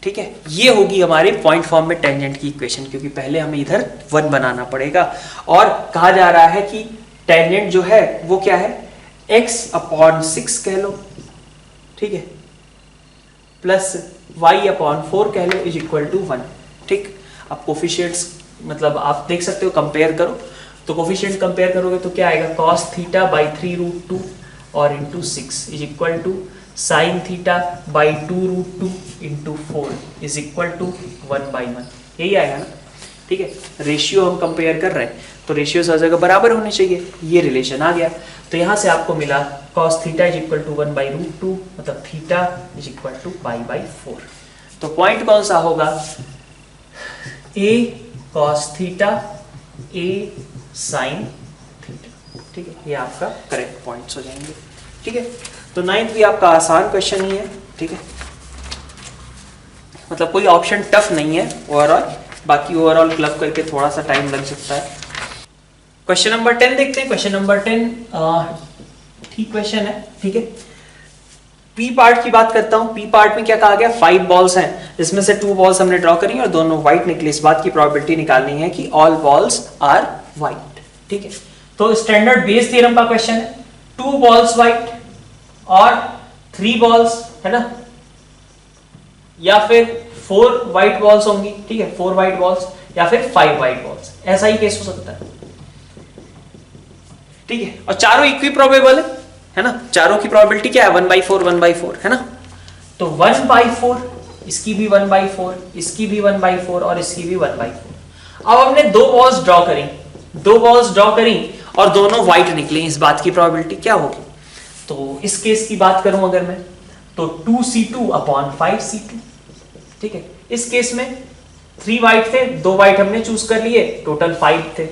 ठीक है, ये होगी हमारे पॉइंट फॉर्म में टेंजेंट की इक्वेशन, क्योंकि पहले हमें इधर 1 बनाना पड़ेगा। और कहा जा रहा है कि टेंजेंट जो है वो क्या है? x अपॉन 6 कह लो, ठीक है, प्लस y अपॉन 4 कह लो इज इक्वल टू 1। ठीक, अब कोफिशिएंट्स मतलब आप देख सकते हो, कंपेयर करो तो कोफिशिएंट कंपेयर करोगे तो क्या आएगा? cos थीटा बाई 3√2 और into 6 is equal to sine theta by 2√2 into 4 is equal to 1/1। यही आएगा ना? ठीक है, रेशियो हम कंपेयर कर रहे हैं तो रेशियो हर जगह बराबर होने चाहिए, ये रिलेशन आ गया। तो यहां से आपको मिला cos theta is equal to 1/√2, मतलब थीटा इज इक्वल टू π/4। तो पॉइंट कौन सा होगा? a cos theta, a sin theta. ठीक है, ये आपका करेक्ट पॉइंट्स हो जाएंगे। ठीक है, तो 9th भी आपका आसान क्वेश्चन ही है। ठीक है, मतलब कोई ऑप्शन टफ नहीं है ओवरऑल, बाकी ओवरऑल क्लब करके थोड़ा सा टाइम लग सकता है। क्वेश्चन नंबर 10 देखते हैं। क्वेश्चन नंबर 10 ठीक क्वेश्चन है। ठीक है, पी पार्ट की बात करता हूं। पी पार्ट में क्या कहा गया? 5 बॉल्स हैं, इसमें से 2 बॉल्स हमने ड्रॉ करी और दोनों व्हाइट निकली। इस बात की प्रोबेबिलिटी निकालनी है कि ऑल बॉल्स आर व्हाइट। ठीक है, तो स्टैंडर्ड बेस थ्योरम का क्वेश्चन है। 2 बॉल्स व्हाइट और 3 बॉल्स, है ना, या फिर 4 व्हाइट बॉल्स होंगी। ठीक है, 4 व्हाइट बॉल्स या फिर 5 व्हाइट बॉल्स, ऐसा ही केस हो सकता है। ठीक है, और चारों इक्वी प्रोबेबल है ना, चारों की प्रोबेबिलिटी क्या है? 1/4 1/4 है ना। तो 1/4, इसकी भी 1/4, इसकी भी 1/4 और इसकी भी 1/4। अब हमने 2 बॉल्स ड्रॉ करी, 2 बॉल्स ड्रॉ करी और दोनों व्हाइट निकले। इस बात की प्रोबेबिलिटी क्या होगी? तो इस केस की बात करूं अगर मैं, तो 2c2 अपॉन 5c2। ठीक है, इस केस में 3 व्हाइट थे, 2 व्हाइट हमने चूज कर लिए, टोटल 5 थे।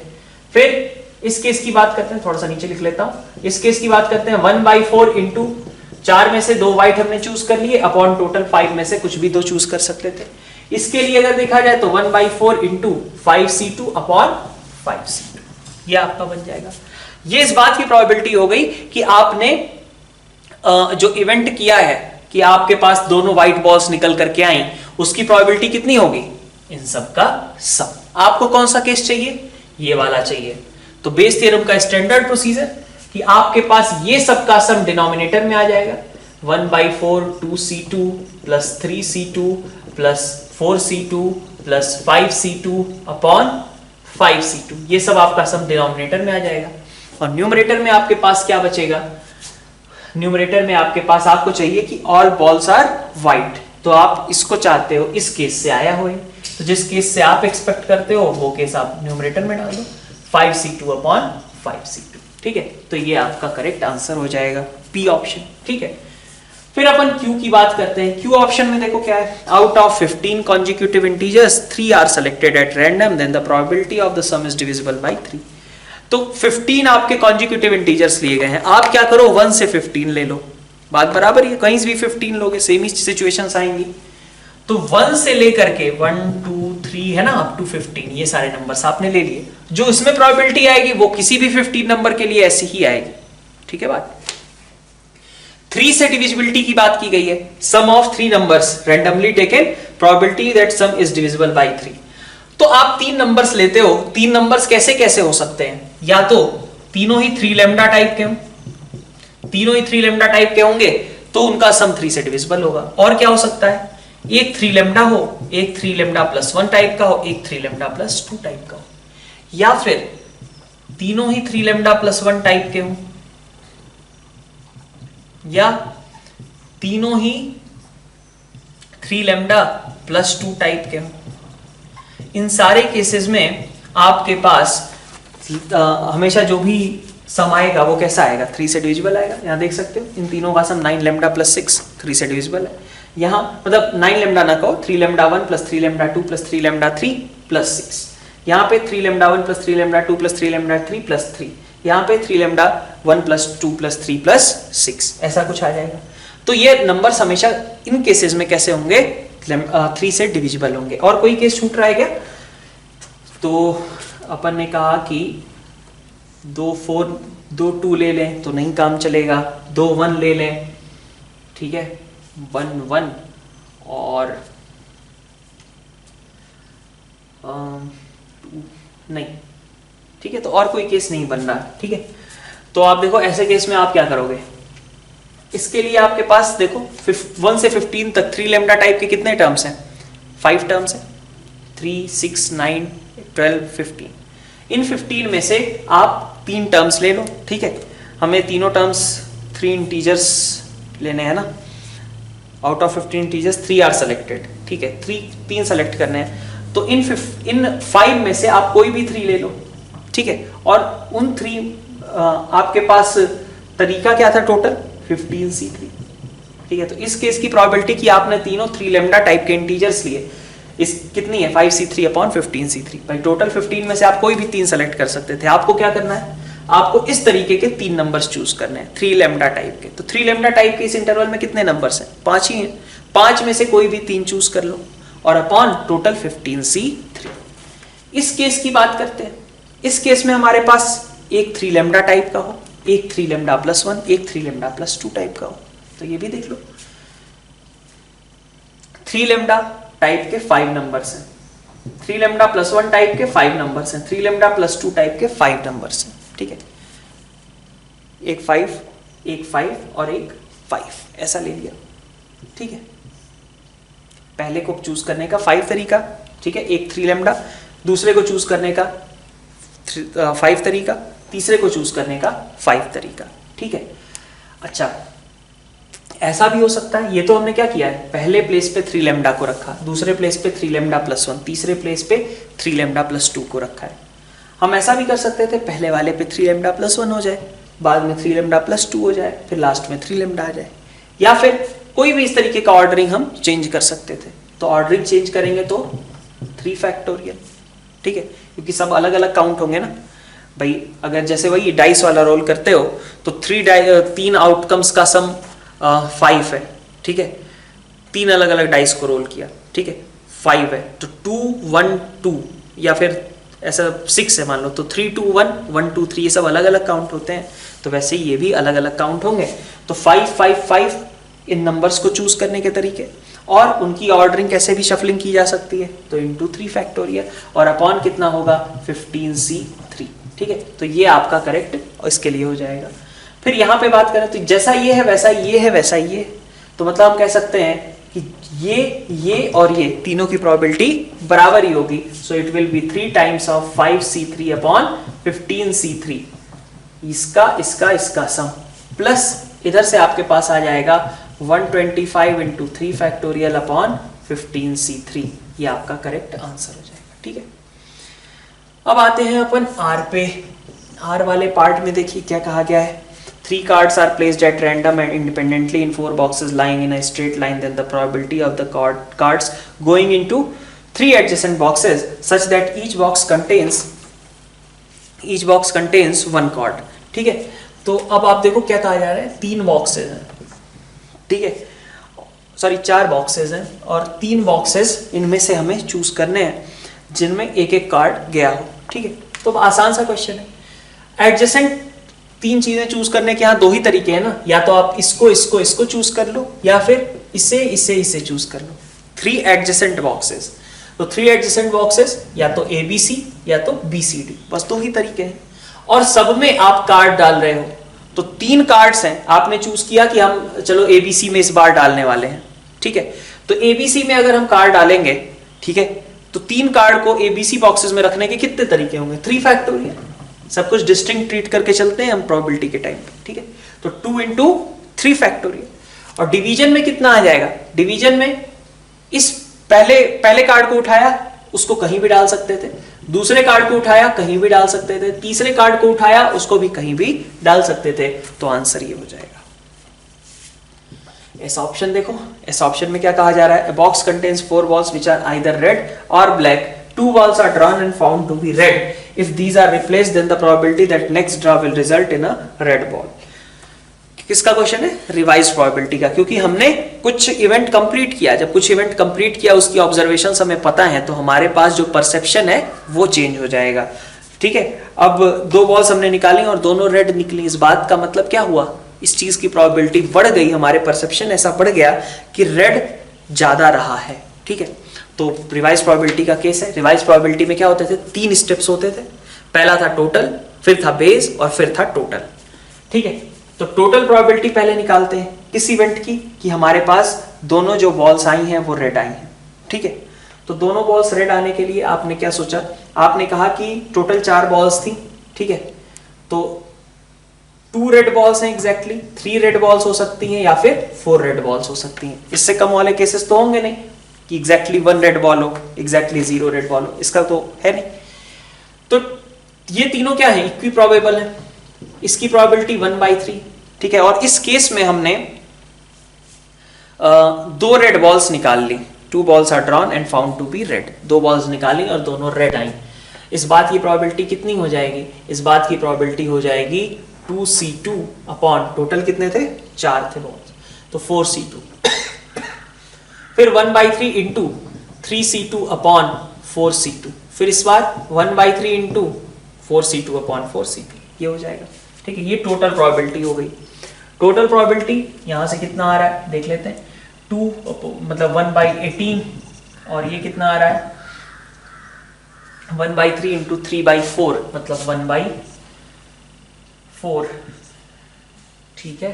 फिर इस केस की बात करते हैं, थोड़ा सा नीचे लिख लेता हूं। इस केस की बात करते हैं 1/4 इंटू 4 में से 2 व्हाइट हमने चूज कर लिए अपॉन टोटल 5 में से कुछ भी 2 चूज कर सकते थे। इसके लिए अगर देखा जाए तो 1/4 इंटू 5c2 अपॉन 5c2, ये आपका बन जाएगा। ये इस बात की प्रोबेबिलिटी हो गई कि आपने जो इवेंट किया है कि आपके पास दोनों व्हाइट बॉल्स निकल करके आई, उसकी प्रोबेबिलिटी कितनी होगी? इन सब का सम। आपको कौन सा केस चाहिए? ये वाला चाहिए। तो बेस थ्योरम का स्टैंडर्ड प्रोसीजर कि आपके पास ये सब का सम डिनोमिनेटर में आ जाएगा। 1/4 2c2 plus 3c2 plus 4c2 plus 5c2 upon 5c2, ये सब आपका सम डिनोमिनेटर में आ जाएगा। और न्यूमरेटर में आपके पास क्या बचेगा? न्यूमरेटर में आपके पास आपको चाहिए कि ऑल बॉल्स आर व्हाइट, तो तो आप इसको चाहते हो इस केस से आया हो, तो जिस केस से आप एक्सपेक्ट करते हो वो केस आप न्यूमरेटर में डाल दो, 5c2 अपॉन 5c2, ठीक है। तो ये आपका करेक्ट आंसर हो जाएगा पी ऑप्शन, ठीक है। फिर अपन Q की बात करते हैं। Q ऑप्शन में देखो क्या है, out of 15 consecutive integers 3 are selected at random, then the probability of the sum is divisible by 3। तो 15 आपके consecutive integers लिए गए हैं, आप क्या करो 1 से 15 ले लो, बात बराबर है, कहीं भी 15 लोगे सेम ही सिचुएशंस आएंगी। तो 1 से लेकर के 1 2 3 है ना अप टू 15 ये सारे नंबर्स आपने ले लिए, जो इसमें प्रोबेबिलिटी आएगी वो किसी भी 15 नंबर के लिए ऐसी ही आएगी, ठीक है बात। 3 से डिविजिबिलिटी की बात की गई है, sum of 3 numbers randomly taken, probability that sum is divisible by 3। तो आप 3 नंबर्स लेते हो, 3 नंबर्स कैसे कैसे हो सकते हैं, या तो तीनों ही 3 लैम्डा टाइप के हों, तीनों ही 3 लैम्डा टाइप के होंगे तो उनका सम 3 से डिविजिबल होगा। और क्या हो सकता है, एक 3 लैम्डा हो, एक 3 लैम्डा प्लस 1 टाइप का हो, एक 3 लैम्डा प्लस 2 टाइप का हो, या फिर तीनों ही 3 लैम्डा प्लस 1 टाइप के हों, या तीनों ही 3 लैम्डा प्लस 2 टाइप के हों। इन सारे केसेस में आपके पास हमेशा जो भी सम आएगा वो कैसा आएगा, 3 से डिविजिबल आएगा। यहां देख सकते हो इन तीनों का सम 9 लैम्डा प्लस 6 3 से डिविजिबल है। यहां मतलब 9 लैम्डा ना कहो, 3 lambda 1 plus 3 lambda 2 plus 3 lambda 3 plus 6। यहां पे 3 lambda 1 plus 3 lambda 2 plus 3 lambda 3 plus 3, यहां पे 3 लैम्डा 1 प्लस 2 प्लस 3 प्लस 6, ऐसा कुछ आ जाएगा। तो ये नंबर्स हमेशा इन केसेस में कैसे होंगे, 3 से डिविजिबल होंगे। और कोई केस छूट रहा है क्या, तो अपन ने कहा कि 2 4 2 2 ले लें तो नहीं काम चलेगा, 2 1 ले लें, ठीक है, 1 1 और 2 नहीं, ठीक है। तो और कोई केस नहीं बन रहा, ठीक है। तो आप देखो ऐसे केस में आप क्या करोगे, इसके लिए आपके पास देखो 1 से 15 तक 3 लैम्डा टाइप के कितने टर्म्स हैं, 5 टर्म्स हैं, 3 6 9 12 15। इन 15 में से आप 3 टर्म्स ले लो, ठीक है। हमें तीनों टर्म्स 3 इंटीजर्स लेने हैं ना, out of 15 integers 3 are selected, ठीक है, 3 सेलेक्ट करने हैं। तो इन 5 में से आप कोई भी 3 ले लो, ठीक है। और उन 3 आपके पास तरीका क्या था, टोटल 15c3, ठीक है। तो इस केस की प्रोबेबिलिटी कि आपने तीनों 3 लैम्डा टाइप के इंटीजर्स लिए, इस कितनी है 5c3 अपॉन 15c3। भाई टोटल 15 में से आप कोई भी 3 सेलेक्ट कर सकते थे। आपको क्या करना है, आपको इस तरीके के 3 नंबर्स चूज करने हैं 3 लैम्डा टाइप के। तो 3 लैम्डा टाइप के इस इंटरवल में कितने नंबर्स हैं, 5 ही हैं, 5 में से कोई भी 3 चूज कर लो और अपॉन टोटल 15c3। इस केस की बात करते हैं। इस केस में हमारे पास एक 3 लैम्डा टाइप का हो, एक 3 लैम्डा प्लस 1, एक 3 लैम्डा प्लस 2 टाइप का हो। तो ये भी देख लो, 3 लैम्डा टाइप के 5 नंबर्स हैं, 3 लैम्डा प्लस 1 टाइप के 5 नंबर्स हैं, 3 लैम्डा प्लस 2 टाइप के 5 नंबर्स हैं, ठीक है। एक 5 और एक 5 ऐसा ले लिया, ठीक है। पहले को चूज करने का 5 तरीका, ठीक है, एक 3 लैम्डा, दूसरे को चूज करने का 5 तरीका, तीसरे को चूज करने का 5 तरीका, ठीक है। अच्छा, ऐसा भी हो सकता है, ये तो हमने क्या किया है, पहले प्लेस पे 3 लैम्डा को रखा, दूसरे प्लेस पे 3 लैम्डा प्लस 1, तीसरे प्लेस पे 3 लैम्डा प्लस 2 को रखा है। हम ऐसा भी कर सकते थे, पहले वाले पे 3 लैम्डा प्लस 1 हो जाए, बाद में 3 लैम्डा प्लस 2 हो जाए, फिर लास्ट में 3 लैम्डा आ जाए, या फिर कोई भी इस तरीके का ऑर्डरिंग हम चेंज कर सकते थे। तो ऑर्डरिंग चेंज करेंगे तो 3 फैक्टोरियल, ठीक है, क्योंकि सब अलग अलग काउंट होंगे ना भाई। अगर जैसे वही डाइस वाला रोल करते हो तो 3 आउटकम्स का सम 5 है, ठीक है, 3 अलग अलग डाइस को रोल किया, ठीक है, 5 है, तो 2 1 2 या फिर ऐसा 6 है मान लो, तो 3 2 1 1 2 3 ये सब अलग अलग काउंट होते हैं। तो वैसे ये भी अलग अलग काउंट होंगे। तो 5 5 5 इन नंबर्स को चूज करने के तरीके, और उनकी ऑर्डरिंग कैसे भी शफलिंग की जा सकती है, तो इंटू 3 फैक्टोरियल, और अपॉन कितना होगा 15c3, ठीक है। तो ये आपका करेक्ट इसके लिए हो जाएगा। फिर यहाँ पे बात करें तो जैसा ये है वैसा ये है वैसा ये, तो मतलब हम कह सकते हैं कि ये और ये तीनों की प्रोबेबिलिटी बराबर ही होगी। So it will be 3 times of 5c3 upon 15c3, इसका सम, प्लस इधर से आपके पास आ जाएगा 125 इंटू 3 फैक्टोरियल अपॉन 15c3, ये आपका करेक्ट आंसर हो जाएगा। ठीक है, अब आते हैं अपन आर पे। आर वाले पार्ट में देखिए क्या कहा गया है, 3 cards are placed at random and independently in 4 boxes lying in a straight line, then the probability of the cards going into 3 adjacent boxes such that each box contains 1 card। ठीक है, तो अब आप देखो क्या कहा जा रहा है, 3 बॉक्सेस हैं, ठीक है, सॉरी 4 बॉक्सेस हैं और 3 बॉक्सेस इनमें से हमें चूज करने हैं जिनमें एक एक कार्ड गया हो। ठीक है, तो आसान सा क्वेश्चन है। एडजेसेंट 3 चीजें चूज करने के यहाँ 2 ही तरीके हैं ना, या तो आप इसको चूज कर लो या फिर इसे चूज कर लो। 3 एडजेसेंट बॉक्सेस, तो 3 एडजेसेंट बॉक्सेस या तो ABC या तो BCD, बस 2 ही तरीके हैं। और सब में आप कार्ड डाल रहे हो, तो 3 कार्ड्स हैं, आपने चूज किया कि हम चलो ABC में इस बार डालने वाले हैं। ठीक है, तो ABC में अगर हम कार्ड डालेंगे, ठीक है, तो 3 कार्ड को ABC बॉक्सेस में रखने के कितने तरीके होंगे, 3 फैक्टोरियल, सब कुछ डिस्टिंक्ट ट्रीट करके चलते हैं हम प्रोबेबिलिटी के टाइम पे। ठीक है, तो 2 इंटू 3 फैक्टोरियल। और डिवीजन में कितना आ जाएगा, डिवीजन में इस पहले कार्ड को उठाया, उसको कहीं भी डाल सकते थे, दूसरे कार्ड को उठाया कहीं भी डाल सकते थे, तीसरे कार्ड को उठाया उसको भी कहीं भी डाल सकते थे, तो आंसर ये हो जाएगा। ऐसा ऑप्शन देखो, इस ऑप्शन में क्या कहा जा रहा है, box contains 4 balls which are either red or black, 2 balls are drawn and found to be red. If these are replaced, then the probability that next draw will result in a red ball. किसका question है, revise probability का, क्योंकि हमने कुछ event complete किया, जब कुछ event complete किया उसकी ऑब्जर्वेशंस हमें पता है, तो हमारे पास जो परसेप्शन है वो चेंज हो जाएगा। ठीक है, अब 2 बॉल्स हमने निकाली और दोनों रेड निकली, इस बात का मतलब क्या हुआ, इस चीज की प्रोबेबिलिटी बढ़ गई, हमारे परसेप्शन ऐसा बढ़ गया कि रेड ज्यादा रहा है। ठीक है, तो रिवाइज प्रोबेबिलिटी का केस है। रिवाइज प्रोबेबिलिटी में क्या होते थे, 3 स्टेप्स होते थे, पहला था टोटल, फिर था बेस और फिर था टोटल। ठीक है, तो टोटल प्रोबेबिलिटी पहले निकालते हैं किस इवेंट की, कि हमारे पास दोनों जो बॉल्स आई हैं वो रेड आई हैं। ठीक है, तो दोनों बॉल्स रेड आने के लिए आपने क्या सोचा, आपने कहा कि टोटल 4 बॉल्स थी। ठीक है, तो 2 रेड बॉल्स हैं एग्जैक्टली, 3 रेड बॉल्स हो सकती हैं या फिर 4 रेड बॉल्स हो सकती हैं। इससे कम वाले केसेस तो होंगे नहीं कि एग्जैक्टली 1 रेड बॉल हो, एग्जैक्टली 0 रेड बॉल हो, इसका तो है नहीं। तो ये तीनों क्या है, इक्वी प्रोबेबल है, इसकी प्रोबेबिलिटी 1/3। ठीक है, और इस केस में हमने 2 रेड बॉल्स निकाल ली, 2 balls are drawn and found to be red, 2 balls निकाली और दोनों रेड आई। इस बात की प्रोबेबिलिटी कितनी हो जाएगी, इस बात की प्रोबेबिलिटी हो जाएगी 2C2 अपॉन टोटल कितने थे, 4 थे बॉल्स, तो 4C2, फिर 1/3 इंटू 3C2 अपॉन 4C2, फिर इस बार 1/3 इंटू 4C2 अपॉन 4C2, ये हो जाएगा। ठीक है, ये टोटल प्रोबेबिलिटी हो गई। टोटल प्रोबेबिलिटी यहां से कितना आ रहा है देख लेते हैं, 2 मतलब 1/18 और ये कितना आ रहा है 1/3 इंटू 3/4 मतलब 1/4। ठीक है,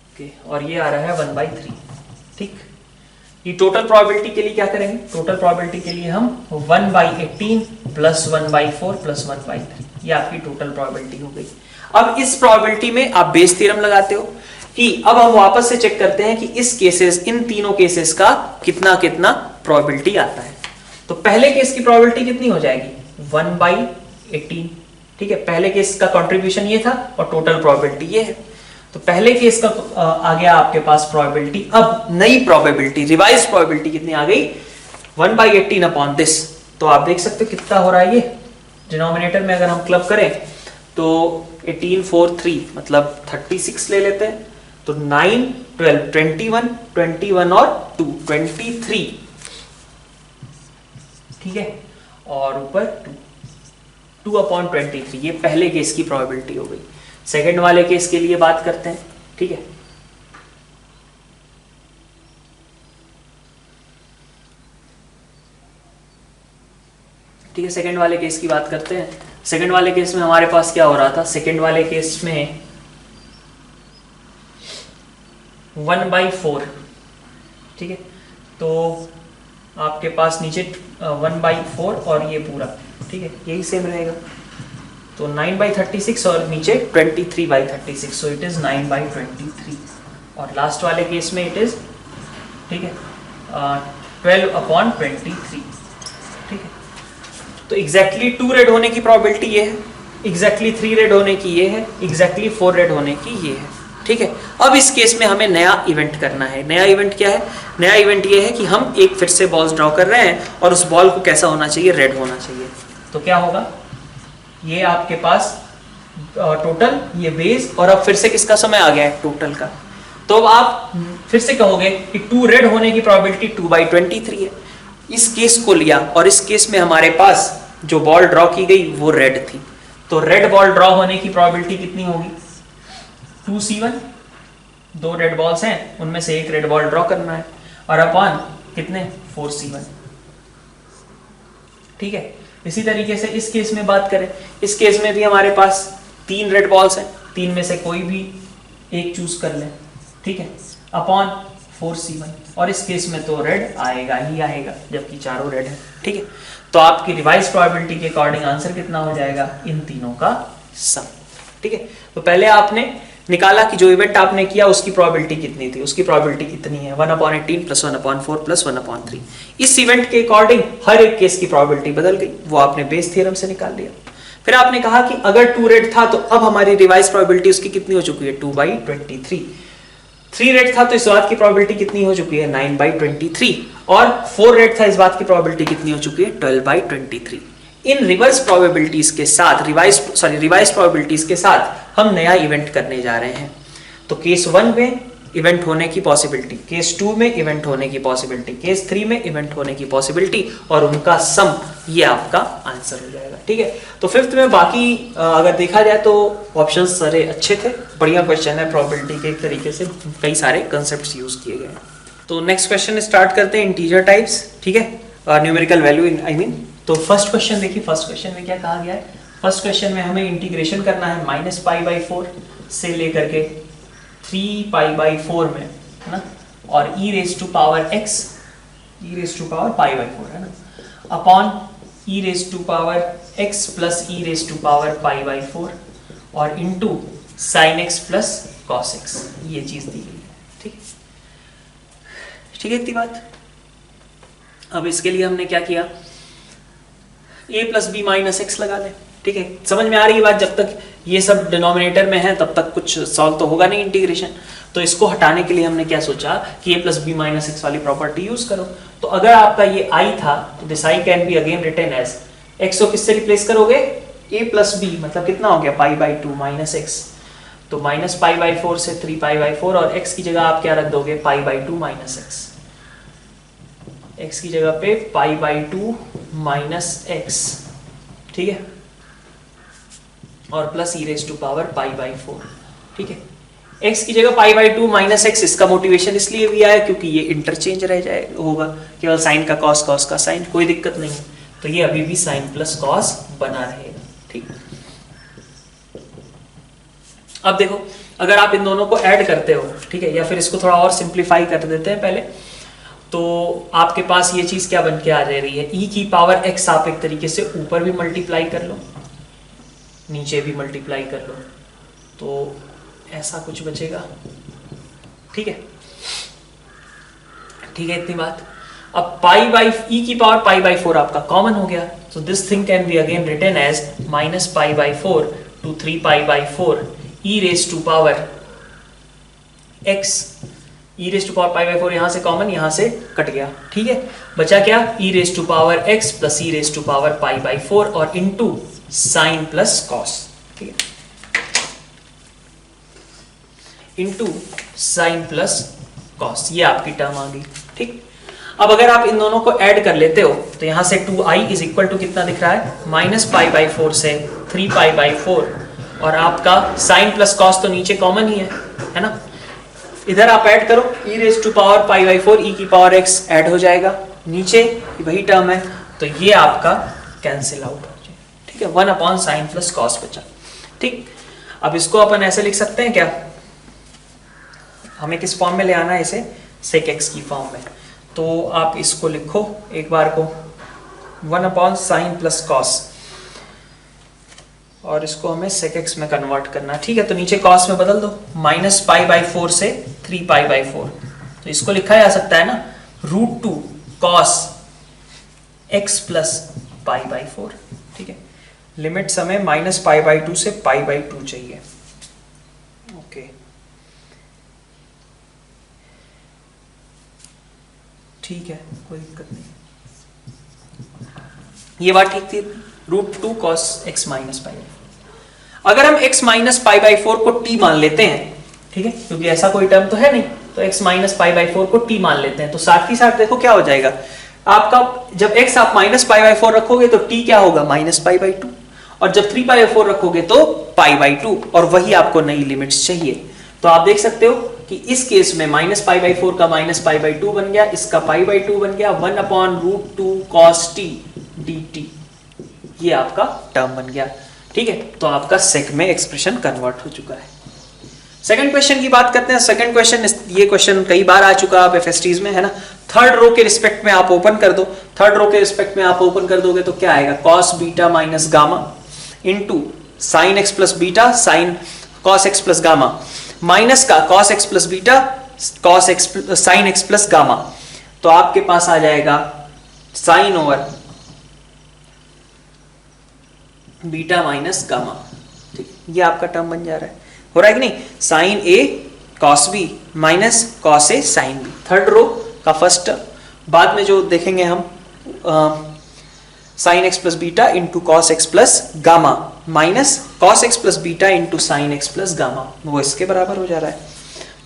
ओके, और ये आ रहा है 1/3। ठीक, ये टोटल प्रोबेबिलिटी के लिए क्या करेंगे, टोटल प्रोबेबिलिटी के लिए हम 1/18 प्लस 1/4 प्लस 1/3, ये आपकी टोटल प्रोबेबिलिटी हो गई। अब इस प्रोबेबिलिटी में आप बेस थ्योरम लगाते हो कि अब हम वापस से चेक करते हैं कि इस केसेस, इन तीनों केसेस का कितना कितना प्रोबेबिलिटी आता है। तो पहले केस की प्रोबेबिलिटी कितनी हो जाएगी 1/18। ठीक है, पहले केस का कंट्रीब्यूशन ये था और टोटल प्रोबेबिलिटी ये है, तो पहले केस का आ गया आपके पास प्रोबेबिलिटी। अब नई प्रोबेबिलिटी, रिवाइज प्रोबेबिलिटी कितनी आ गई 1/18 अपॉन दिस, तो आप देख सकते हो कितना हो रहा है, ये डिनोमिनेटर में अगर हम क्लब करें तो 18 4 3 मतलब 36 ले लेते हैं, तो 9 12 21 और 2 23। ठीक है, और ऊपर 2 अपॉन 23, ये पहले केस की प्रोबेबिलिटी हो गई। सेकंड वाले केस के लिए बात करते हैं। ठीक है, ठीक है, सेकंड वाले केस की बात करते हैं। सेकंड वाले केस में हमारे पास क्या हो रहा था, सेकंड वाले केस में 1/4। ठीक है, तो आपके पास नीचे 1/4 और ये पूरा, ठीक है, यही सेम रहेगा, तो 9/36 और नीचे 23/36, सो इट इज 9/23। और लास्ट वाले केस में इट इज, ठीक है, 12/23, ठीक है। तो एग्जैक्टली 2 रेड होने की प्रोबेबिलिटी ये है, एग्जैक्टली 3 रेड होने की ये है, एग्जैक्टली 4 रेड होने की ये है, ठीक है। अब इस केस में हमें नया इवेंट करना है। नया इवेंट क्या है? नया इवेंट ये है कि हम एक फिर से बॉल्स ड्रॉ कर रहे हैं और उस बॉल को कैसा होना चाहिए? रेड होना चाहिए। तो क्या होगा? ये आपके पास टोटल, ये बेस, और अब फिर से किसका समय आ गया है? टोटल का। तो अब आप फिर से कहोगे कि 2 रेड होने की प्रोबेबिलिटी 2/23 है। इस केस को लिया और इस केस में हमारे पास जो बॉल ड्रॉ की गई वो रेड थी, तो रेड बॉल ड्रॉ होने की प्रोबेबिलिटी कितनी होगी? 2C1, 2 रेड बॉल्स हैं, उनमें से एक रेड बॉल ड्रॉ करना है, और अपॉन कितने? 4C1, ठीक है। इसी तरीके से इस केस में बात करें, इस केस में भी हमारे पास 3 रेड बॉल्स हैं, 3 में से कोई भी एक चूज कर लें, ठीक है, अपॉन 4C1, और इस केस में तो रेड आएगा ही आएगा जबकि चारों रेड है, ठीक है। तो आपकी रिवाइज प्रोबेबिलिटी के अकॉर्डिंग आंसर कितना हो जाएगा? इन तीनों का सम, ठीक है। तो पहले आपने निकाला कि जो इवेंट आपने किया उसकी प्रोबेबिलिटी कितनी थी, उसकी प्रोबेबिलिटी कितनी है? 1/18 + 1/4 + 1/3। इस इवेंट के अकॉर्डिंग हर एक केस की प्रोबेबिलिटी बदल गई, वो आपने बेस थ्योरम से निकाल लिया। फिर आपने कहा कि अगर 2 रेड था तो अब हमारी रिवाइज प्रोबेबिलिटी उसकी कितनी हो चुकी है? 2/23। 3 रेड था तो इस बात की प्रोबेबिलिटी कितनी हो चुकी है? 9/23, और 4 रेड था, इस बात की प्रोबेबिलिटी कितनी हो चुकी है? 12/23। इन रिवर्स प्रोबेबिलिटीज के साथ, रिवाइज प्रोबेबिलिटीज के साथ हम नया इवेंट करने जा रहे हैं। तो केस 1 में इवेंट होने की पॉसिबिलिटी, केस 2 में इवेंट होने की पॉसिबिलिटी, केस 3 में इवेंट होने की पॉसिबिलिटी, और उनका सम, ये आपका आंसर हो जाएगा, ठीक है। तो 5th में बाकी अगर देखा जाए तो ऑप्शंस सारे अच्छे थे, बढ़िया क्वेश्चन है, प्रोबेबिलिटी के एक तरीके से कई सारे कंसेप्ट्स यूज किए गए हैं। तो नेक्स्ट क्वेश्चन स्टार्ट करते हैं, इंटीजर टाइप्स, ठीक है, न्यूमेरिकल वैल्यू आई मीन। तो फर्स्ट क्वेश्चन देखिए, फर्स्ट क्वेश्चन में क्या कहा गया है? फर्स्ट क्वेश्चन में हमें इंटीग्रेशन करना है -π/4 से लेकर के 3π/4 में, है ना, और e⁻x, e⁻π/4 है ना, अपॉन e⁻x + e⁻π/4 और into sin x + cos x, ये चीज दी गई है, ठीक है, ठीक है, इतनी बात। अब इसके लिए हमने क्या किया? a + b - x लगा लें, ठीक है। समझ में आ रही है बात? जब तक ये सब डिनोमिनेटर में है तब तक कुछ सॉल्व तो होगा नहीं इंटीग्रेशन। तो इसको हटाने के लिए हमने क्या सोचा कि a + b - x वाली प्रॉपर्टी यूज करो। तो अगर आपका ये i था तो this i can be again written as x को किससे रिप्लेस करोगे? a + b, मतलब कितना हो गया? π/2 - x, तो -π/4 से 3π/4, और x की जगह आप क्या रख दोगे? π/2 - x, x की जगह पे π/2 - x, ठीक है, और प्लस e⁻π/4, ठीक है। x की जगह π/2 - x, इसका मोटिवेशन इसलिए भी आया क्योंकि ये इंटरचेंज रह जाएगा, होगा केवल साइन का कॉस, कॉस का साइन, कोई दिक्कत नहीं, तो ये अभी भी साइन प्लस कॉस बना रहेगा, ठीक। अब देखो, अगर आप इन दोनों को ऐड करते हो, ठीक है, या फिर इसको थोड़ा और सिंप्लीफाई कर देते हैं पहले, तो आपके पास ये चीज क्या बन के आ जा रही है? e⁻x आप एक तरीके से ऊपर भी मल्टीप्लाई कर लो, नीचे भी मल्टीप्लाई कर लो, तो ऐसा कुछ बचेगा, ठीक है, ठीक है, इतनी बात। अब e⁻π/4 आपका कॉमन हो गया, so this thing can be again written as -π/4 to 3π/4 e⁻x, e⁻π/4 यहां से कॉमन, यहां से कट गया, ठीक है, बचा क्या? e⁻x + e⁻π/4 और इनटू साइन प्लस कॉस, ठीक है, इनटू साइन प्लस कॉस, ये आपकी टर्म आ गई, ठीक। अब अगर आप इन दोनों को ऐड कर लेते हो तो यहां से 2i = कितना दिख रहा है? -π/4 से 3π/4, और आपका साइन प्लस कॉस तो नीचे कॉमन ही है ना, इधर आप ऐड करो, e⁻π/4 e⁻x ऐड हो जाएगा, नीचे वही टर्म है, तो ये आपका कैंसिल आउट हो जाएगा, ठीक है, 1/sin + cos बचा, ठीक। अब इसको अपन ऐसे लिख सकते हैं क्या? हमें किस फॉर्म में ले आना है इसे? sec x की फॉर्म में। तो आप इसको लिखो एक बार को 1/sin + cos, और इसको हमें sec x में कन्वर्ट करना है, ठीक है। तो नीचे cos में बदल दो, -π/4 से 3π/4, तो इसको लिखा जा सकता है ना √2 cos x प्लस π/4, ठीक है। लिमिट्स हमें -π/2 से π/2 चाहिए, ओके। ठीक है, कोई दिक्कत नहीं, ये बात ठीक थी। √2 cos x माइनस π। अगर हम x माइनस π/4 को t मान लेते हैं, ठीक है, क्योंकि ऐसा कोई टर्म तो है नहीं, तो x माइनस π/4 को t मान लेते हैं, तो साथ ही साथ देखो क्या हो जाएगा आपका, जब x आप माइनस π/4 रखोगे तो t क्या होगा -π/2, और जब 3π/4 रखोगे तो π/2, और वही आपको नई लिमिट्स चाहिए। तो आप देख सकते हो कि इस केस में -π/4 का -π/2 बन गया, इसका π/2 बन गया, 1/√2 cos t dt, ये आपका टर्म बन गया, ठीक है। तो आपका सेक में एक्सप्रेशन कन्वर्ट हो चुका है। सेकंड क्वेश्चन की बात करते हैं। सेकंड क्वेश्चन, ये क्वेश्चन कई बार आ चुका है आप एफएसटीज में, है ना। थर्ड रो के रिस्पेक्ट में आप ओपन कर दो, थर्ड रो के रिस्पेक्ट में आप ओपन कर दोगे तो क्या आएगा, cos beta minus gamma into sine x plus beta sine cos x plus gamma, minus का cos x plus beta cos x sine x plus gamma, तो आपके पास आ जाएगा sine over beta minus gamma, ठीक, ये आपका टर्म बन जा रहा है, हो रहा है कि नहीं, sign A cos B minus cos A sine B, third row का फर्स्ट टर्म। बाद में जो देखेंगे हम sign x plus beta into cos x plus gamma minus cos x plus beta into sine x plus gamma, वो इसके बराबर हो जा रहा है।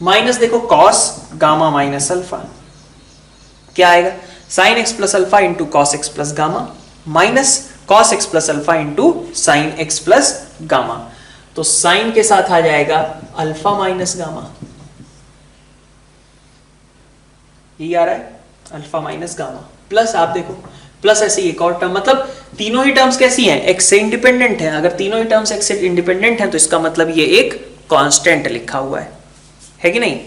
माइनस देखो कॉस गामा माइनस अल्फा, क्या आएगा, sign x plus alpha into cos x plus gamma minus cos x plus alpha into sine x plus gamma, तो साइन के साथ आ जाएगा अल्फा माइनस गामा, ये आ रहा है अल्फा माइनस गामा, प्लस आप देखो प्लस ऐसे एक और टर्म, मतलब तीनों ही टर्म्स कैसी हैं, x से इंडिपेंडेंट हैं। अगर तीनों ही टर्म्स x से इंडिपेंडेंट हैं तो इसका मतलब ये एक कांस्टेंट लिखा हुआ है कि नहीं।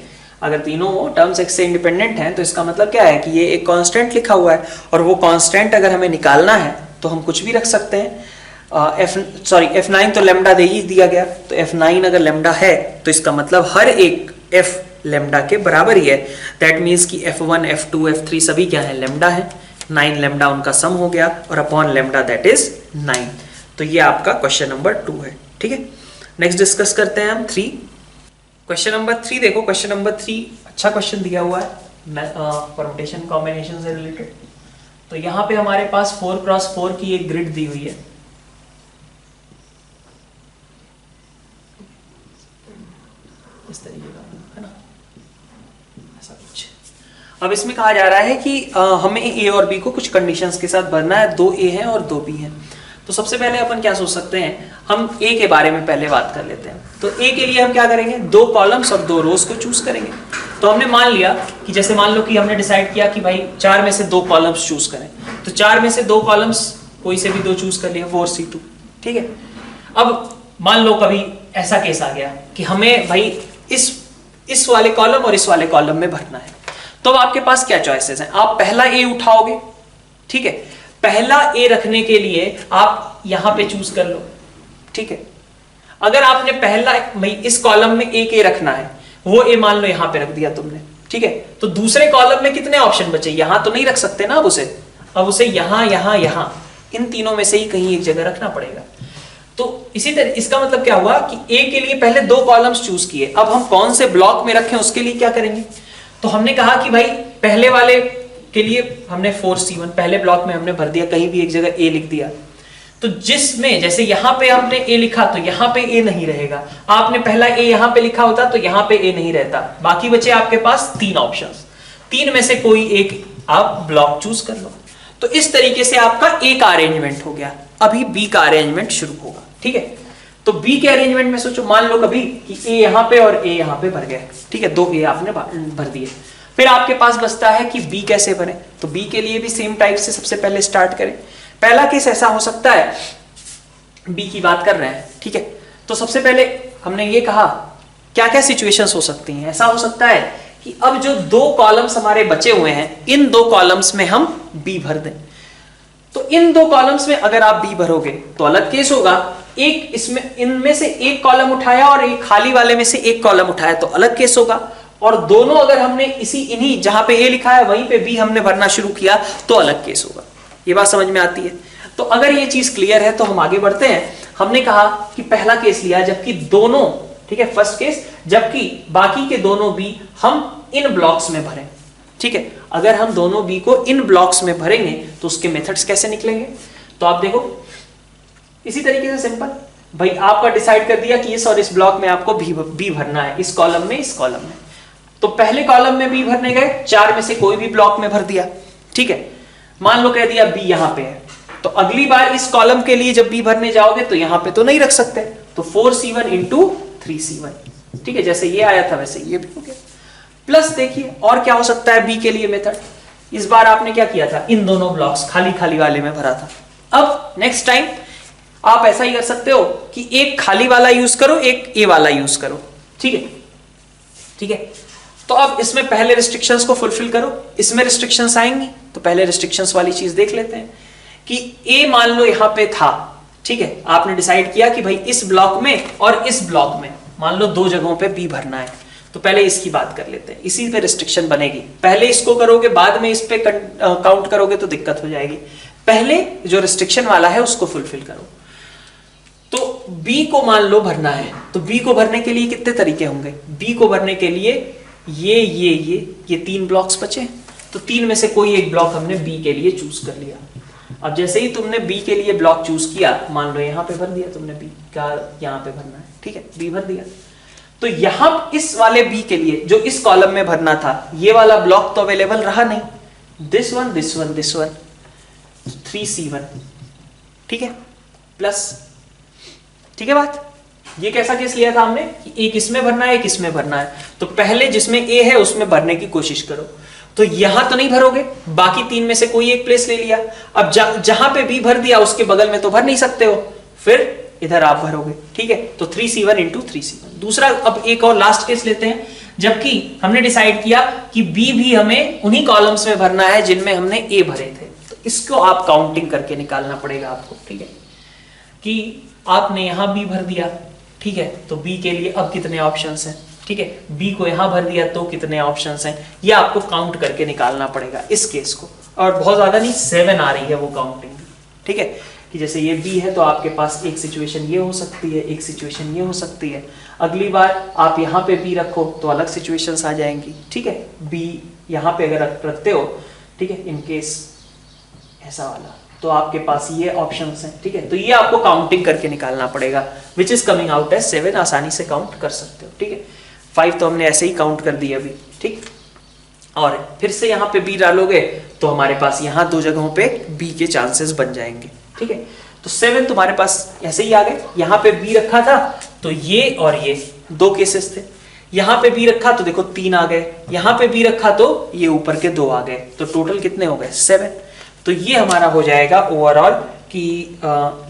अगर तीनों टर्म्स x से इंडिपेंडेंट हैं तो इसका मतलब क्या है कि ये एक कांस्टेंट लिखा हुआ है, और वो कांस्टेंट अगर हमें निकालना है तो हम कुछ भी रख सकते हैं। f9 तो लेमडा दे ही दिया गया, तो f9 अगर लेमडा है तो इसका मतलब हर एक f लेमडा के बराबर ही है। दैट मीन्स कि f1 f2 f3 सभी क्या है, लेमडा है, 9 लेमडा उनका सम हो गया, और अपॉन लेमडा दैट इज 9। तो ये आपका क्वेश्चन नंबर 2 है, ठीक है। नेक्स्ट डिस्कस करते हैं हम 3। क्वेश्चन नंबर 3 देखो, क्वेश्चन नंबर 3 अच्छा क्वेश्चन दिया हुआ है परम्यूटेशन कॉम्बिनेशन से रिलेटेड। तो यहां पे हमारे पास 4x4 की एक ग्रिड दी हुई है, इस तरीके का, है ना, ऐसा कुछ। अब इसमें कहा जा रहा है कि हमें ए और बी को कुछ कंडीशंस के साथ भरना है, 2a है और 2b है। तो सबसे पहले अपन क्या सोच सकते हैं, हम a के बारे में पहले बात कर लेते हैं। तो a के लिए हम क्या करेंगे, 2 कॉलम्स और 2 रोज को चूज करेंगे। तो हमने मान लिया कि जैसे मान लो कि हमने डिसाइड किया कि भाई 4 में से 2 कॉलम्स चूज करें, तो 4 में से 2 कॉलम्स कोई से भी 2 चूज कर लिए, 4c2, ठीक है। अब मान लो कभी ऐसा केस आ गया कि हमें भाई इस वाले कॉलम और इस वाले कॉलम में भरना है, तो अब आपके पास क्या चॉइसेस हैं, आप पहला ए उठाओगे, ठीक है। पहला ए रखने के लिए आप यहां पे चूज कर लो, ठीक है। अगर आपने पहला भाई इस कॉलम में एक ए रखना है, वो ए मान लो यहां पे रख दिया तुमने, ठीक है, तो दूसरे कॉलम में कितने ऑप्शन बचे, यहां तो नहीं रख सकते ना, अब उसे यहां यहां यहां इन तीनों में से ही कहीं एक जगह रखना पड़ेगा। तो इसी तरह इसका मतलब क्या हुआ कि ए के लिए पहले 2 कॉलम्स चूज किए, अब हम कौन से ब्लॉक में रखें उसके लिए क्या करेंगे, तो हमने कहा कि भाई पहले वाले के लिए हमने 4c1 पहले ब्लॉक में हमने भर दिया, कहीं भी एक जगह ए लिख दिया। तो जिसमें जैसे यहां पे आपने ए लिखा तो यहां पे ए नहीं रहेगा, आपने पहला ए यहां पे लिखा होता तो यहां पे ए नहीं रहता, बाकी बचे आपके पास 3 ऑप्शंस, 3 में से कोई एक आप ब्लॉक चूज कर लो। तो इस तरीके से आपका ए का अरेंजमेंट हो गया। अभी बी का अरेंजमेंट शुरू होगा, ठीक है। तो बी के अरेंजमेंट में सोचो, मान लो कभी कि ए यहां पे और ए यहां पे भर गए, ठीक है, 2 ए आपने भर दिए, फिर आपके पास बचता है कि बी कैसे भरें। तो बी के लिए भी सेम टाइप से सबसे पहले स्टार्ट करें। पहला केस ऐसा हो सकता है, बी की बात कर रहे हैं, ठीक है, तो सबसे पहले हमने ये कहा क्या क्या सिचुएशंस हो सकती हैं। ऐसा हो सकता है कि अब जो 2 कॉलम्स हमारे बचे हुए हैं, इन 2 कॉलम्स में हम बी भर दें। तो इन 2 कॉलम्स में अगर आप बी भरोगे तो अलग केस होगा, एक इसमें इनमें से एक कॉलम उठाया और एक खाली वाले में से एक कॉलम उठाया तो अलग केस होगा, और दोनों अगर हमने इन्हीं जहां पे ए लिखा है वहीं पे बी हमने भरना शुरू किया तो अलग केस होगा। ये बात समझ में आती है? तो अगर ये चीज क्लियर है तो हम आगे बढ़ते हैं। हमने कहा कि पहला केस लिया जबकि दोनों, ठीक है, फर्स्ट केस, जबकि बाकी के दोनों बी हम इन ब्लॉक्स में भरें। ठीक है, अगर हम दोनों बी को इन ब्लॉक्स में भरेंगे तो उसके मेथड्स कैसे निकलेंगे? तो आप देखो इसी तरीके से सिंपल, भाई आपका डिसाइड कर दिया कि इस और इस ब्लॉक में आपको बी भरना है, इस कॉलम में, इस कॉलम में। तो पहले कॉलम में बी भरने गए, 4 में से कोई भी ब्लॉक में भर दिया। ठीक है, मान लो कह दिया बी यहां पे है, तो अगली बार इस कॉलम के लिए जब बी भरने जाओगे तो यहां पे तो नहीं रख सकते, तो 4c1 इंटू 3c1। ठीक है, जैसे ये आया था वैसे ये भी हो गया। प्लस देखिए और क्या हो सकता है बी के लिए मेथड, इस बार आपने क्या किया था, इन दोनों ब्लॉक्स खाली खाली वाले में भरा था। अब नेक्स्ट टाइम आप ऐसा ही कर सकते हो कि एक खाली वाला यूज करो, एक ए वाला यूज करो। ठीक है, ठीक है, तो अब इसमें पहले रिस्ट्रिक्शंस को फुलफिल करो, इसमें रिस्ट्रिक्शंस आएंगी तो पहले रिस्ट्रिक्शंस वाली चीज देख लेते हैं कि ए मान लो यहां पे था। ठीक है, आपने डिसाइड किया कि भाई इस ब्लॉक में और इस ब्लॉक में मान लो 2 जगहों पे बी भरना है, तो पहले इसकी बात कर लेते हैं, इसी पे रिस्ट्रिक्शन बनेगी। पहले इसको करोगे बाद में इस पे काउंट करोगे तो दिक्कत हो जाएगी। पहले जो रिस्ट्रिक्शन वाला है उसको फुलफिल करो। तो बी को मान लो भरना है, तो बी को भरने के लिए कितने तरीके होंगे? बी को भरने के लिए ये 3 ब्लॉक्स बचे, तो 3 में से कोई एक ब्लॉक हमने बी के लिए चूज कर लिया। अब जैसे ही तुमने बी के लिए ब्लॉक चूज किया, मान लो यहां पे भर दिया तुमने बी का, यहां पे भरना है। ठीक है, बी भर दिया, तो यहां इस वाले बी के लिए जो इस कॉलम में भरना था, ये वाला ब्लॉक तो अवेलेबल रहा नहीं। This one, this one, this one, 3c1। ठीक है, प्लस, ठीक है बात। ये कैसा केस लिया था हमने कि एक इसमें भरना है, एक इसमें भरना है, तो पहले जिसमें ए है उसमें भरने की कोशिश करो। तो यहां तो नहीं भरोगे, बाकी 3 में से कोई एक प्लेस ले लिया। अब जहां पे बी भर दिया उसके बगल में तो भर नहीं सकते हो, फिर इधर आप भरोगे। ठीक है, तो 3c1 इंटू 3c1। दूसरा, अब एक और लास्ट केस लेते हैं, जबकि हमने डिसाइड किया कि बी भी हमें उन्हीं कॉलम्स में भरना है जिनमें हमने ए भरे थे, तो इसको आप काउंटिंग करके निकालना पड़ेगा आपको। ठीक है, कि आपने यहां बी भर दिया, ठीक है, तो बी के लिए अब कितने ऑप्शंस हैं? ठीक है, बी को यहां भर दिया तो कितने ऑप्शंस हैं, ये आपको काउंट करके निकालना पड़ेगा इस केस को। और बहुत ज्यादा नहीं, 7 आ रही है वो काउंटिंग। ठीक है, कि जैसे ये बी है तो आपके पास एक सिचुएशन ये हो सकती है, एक सिचुएशन ये हो सकती है। अगली बार आप यहाँ पे बी रखो तो अलग सिचुएशंस आ जाएंगी। ठीक है, बी यहाँ पे अगर रखते हो, ठीक है, इन केस ऐसा वाला, तो आपके पास ये ऑप्शंस हैं। ठीक है, तो ये आपको काउंटिंग करके निकालना पड़ेगा, which is coming out as 7। आसानी से काउंट कर सकते हो। ठीक है, 5 तो हमने ऐसे ही काउंट कर दिया अभी। ठीक, और फिर से यहाँ पे बी डालोगे तो हमारे पास यहाँ 2 जगहों पे बी के चांसेस बन जाएंगे। ठीक है, तो 7 तुम्हारे पास ऐसे ही आ गए। यहाँ पे बी रखा था तो ये और ये 2 केसेस थे। यहाँ पे बी रखा तो देखो 3 आ गए, यहाँ पे बी रखा तो ये ऊपर के 2 आ गए, तो टोटल कितने हो गए? 7। तो ये हमारा हो जाएगा ओवरऑल कि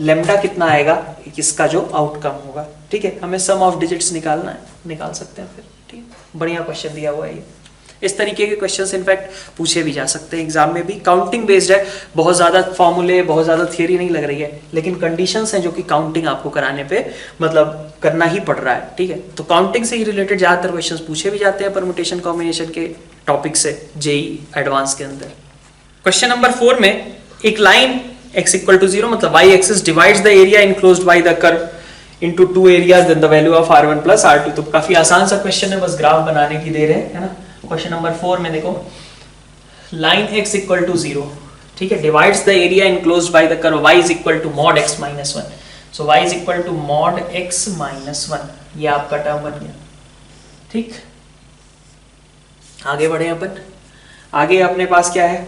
लेमडा कितना आएगा, इसका जो आउटकम होगा। ठीक है, हमें सम ऑफ डिजिट्स निकालना है, निकाल सकते हैं फिर। ठीक है, बढ़िया क्वेश्चन दिया हुआ है ये। इस तरीके के क्वेश्चंस इनफैक्ट पूछे भी जा सकते हैं एग्जाम में भी। काउंटिंग बेस्ड है, बहुत ज्यादा फॉर्मूले, बहुत ज्यादा थियरी नहीं लग रही है, लेकिन कंडीशंस हैं जो कि काउंटिंग आपको कराने पे मतलब करना ही पड़ रहा है। ठीक है, तो काउंटिंग से ही रिलेटेड ज्यादातर क्वेश्चंस पूछे भी जाते हैं परम्यूटेशन कॉम्बिनेशन के टॉपिक से जेई एडवांस के अंदर। क्वेश्चन नंबर 4 में एक लाइन x इक्वल टू 0 मतलब y axis divides the area enclosed by the curve into 2 areas then the value of r1 plus r2। तो काफी आसान सा क्वेश्चन है, बस ग्राफ बनाने की देर है ना। क्वेश्चन नंबर 4 में देखो लाइन x इक्वल टू 0, ठीक है, divides the area enclosed by the curve y is equal to mod x minus 1। So y is equal to mod x minus 1, ये आपका टर्म बन गया। ठीक, आगे बढ़े अपन। आगे अपने पास क्या है,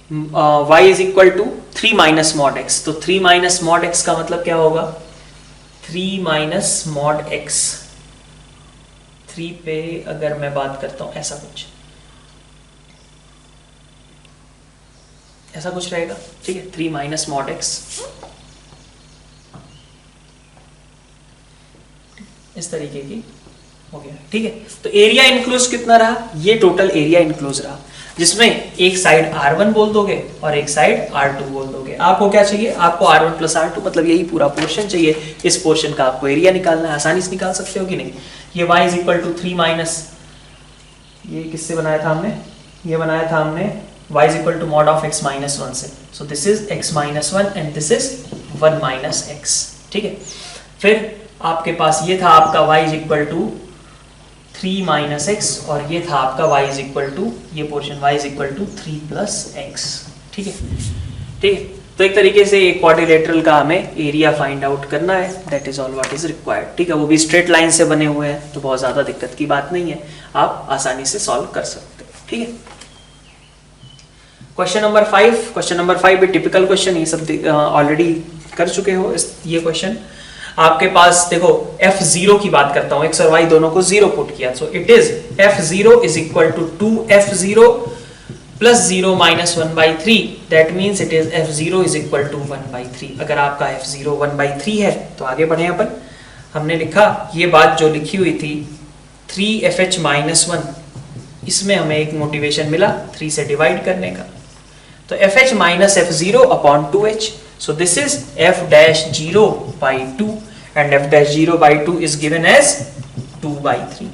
y is equal to 3 minus mod x। तो 3 माइनस मॉड x का मतलब क्या होगा, 3 माइनस मॉड x। 3 पे अगर मैं बात करता हूं ऐसा कुछ रहेगा। ठीक है, 3 माइनस मॉड x, इस तरीके की हो गया। ठीक है, तो एरिया इनक्लोज कितना रहा, ये टोटल एरिया इनक्लोज रहा, जिसमें एक साइड r1 बोल दोगे और एक साइड r2 बोल दोगे। आपको क्या चाहिए, आपको r1 प्लस r2 मतलब यही पूरा पोर्शन चाहिए। इस पोर्शन का आपको एरिया निकालना है, आसानी से निकाल सकते हो कि नहीं। ये y is equal to 3 minus ये किससे बनाया था हमने, ये बनाया था हमने y is equal to mod of x minus 1 से। So this is x minus 1 and this is 1 minus x, ठीक है। फिर आपके पास ये था आपका y is equal to 3 minus x, और ये था आपका y इज इक्वल टू, ये portion y is equal to 3 plus x, ठीक है, ठीक है। तो एक तरीके से एक क्वाड्रिलेटरल का हमें एरिया फाइंड आउट करना है, that is all what is required, ठीक है। वो भी स्ट्रेट लाइन से बने हुए हैं, तो बहुत ज़्यादा दिक्कत की बात नहीं है, आप आसानी से सॉल्व कर सकते हैं, ठीक है। क्वेश्चन नंबर 5, क्वेश्चन नंबर 5 भी टिपिकल क्वेश्चन, ये सब ऑलरेडी कर चुके हो ये क्वेश्चन। आपके पास देखो f0 की बात करता हूं, x और y दोनों को 0 पुट किया, so it is f0 is equal to 2f0 plus 0 minus 1/3, that means it is f0 is equal to 1/3। अगर आपका f0 1/3 है तो आगे बढ़े अपन। हमने लिखा ये बात जो लिखी हुई थी 3fh माइनस 1, इसमें हमें एक मोटिवेशन मिला 3 से डिवाइड करने का, तो fh minus f0 upon 2h, so this is f dash 0 by 2 and f dash 0 by 2 is given as 2/3,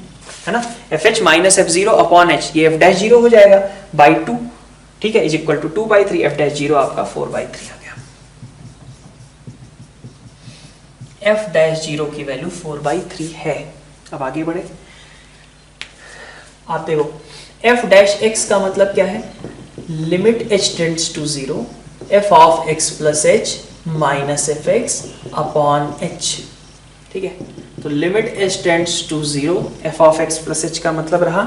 है ना। fh minus f0 upon h, ये f dash 0 हो जाएगा by 2, ठीक है, is equal to 2/3, f dash 0 आपका 4/3 आ गया। f dash 0 की वैल्यू 4/3 है। अब आगे बढ़े, आप देखो f dash x का मतलब क्या है, limit h tends to 0 f of x plus h minus f x upon h, ठीक है। तो limit h tends to 0 f of x plus h का मतलब रहा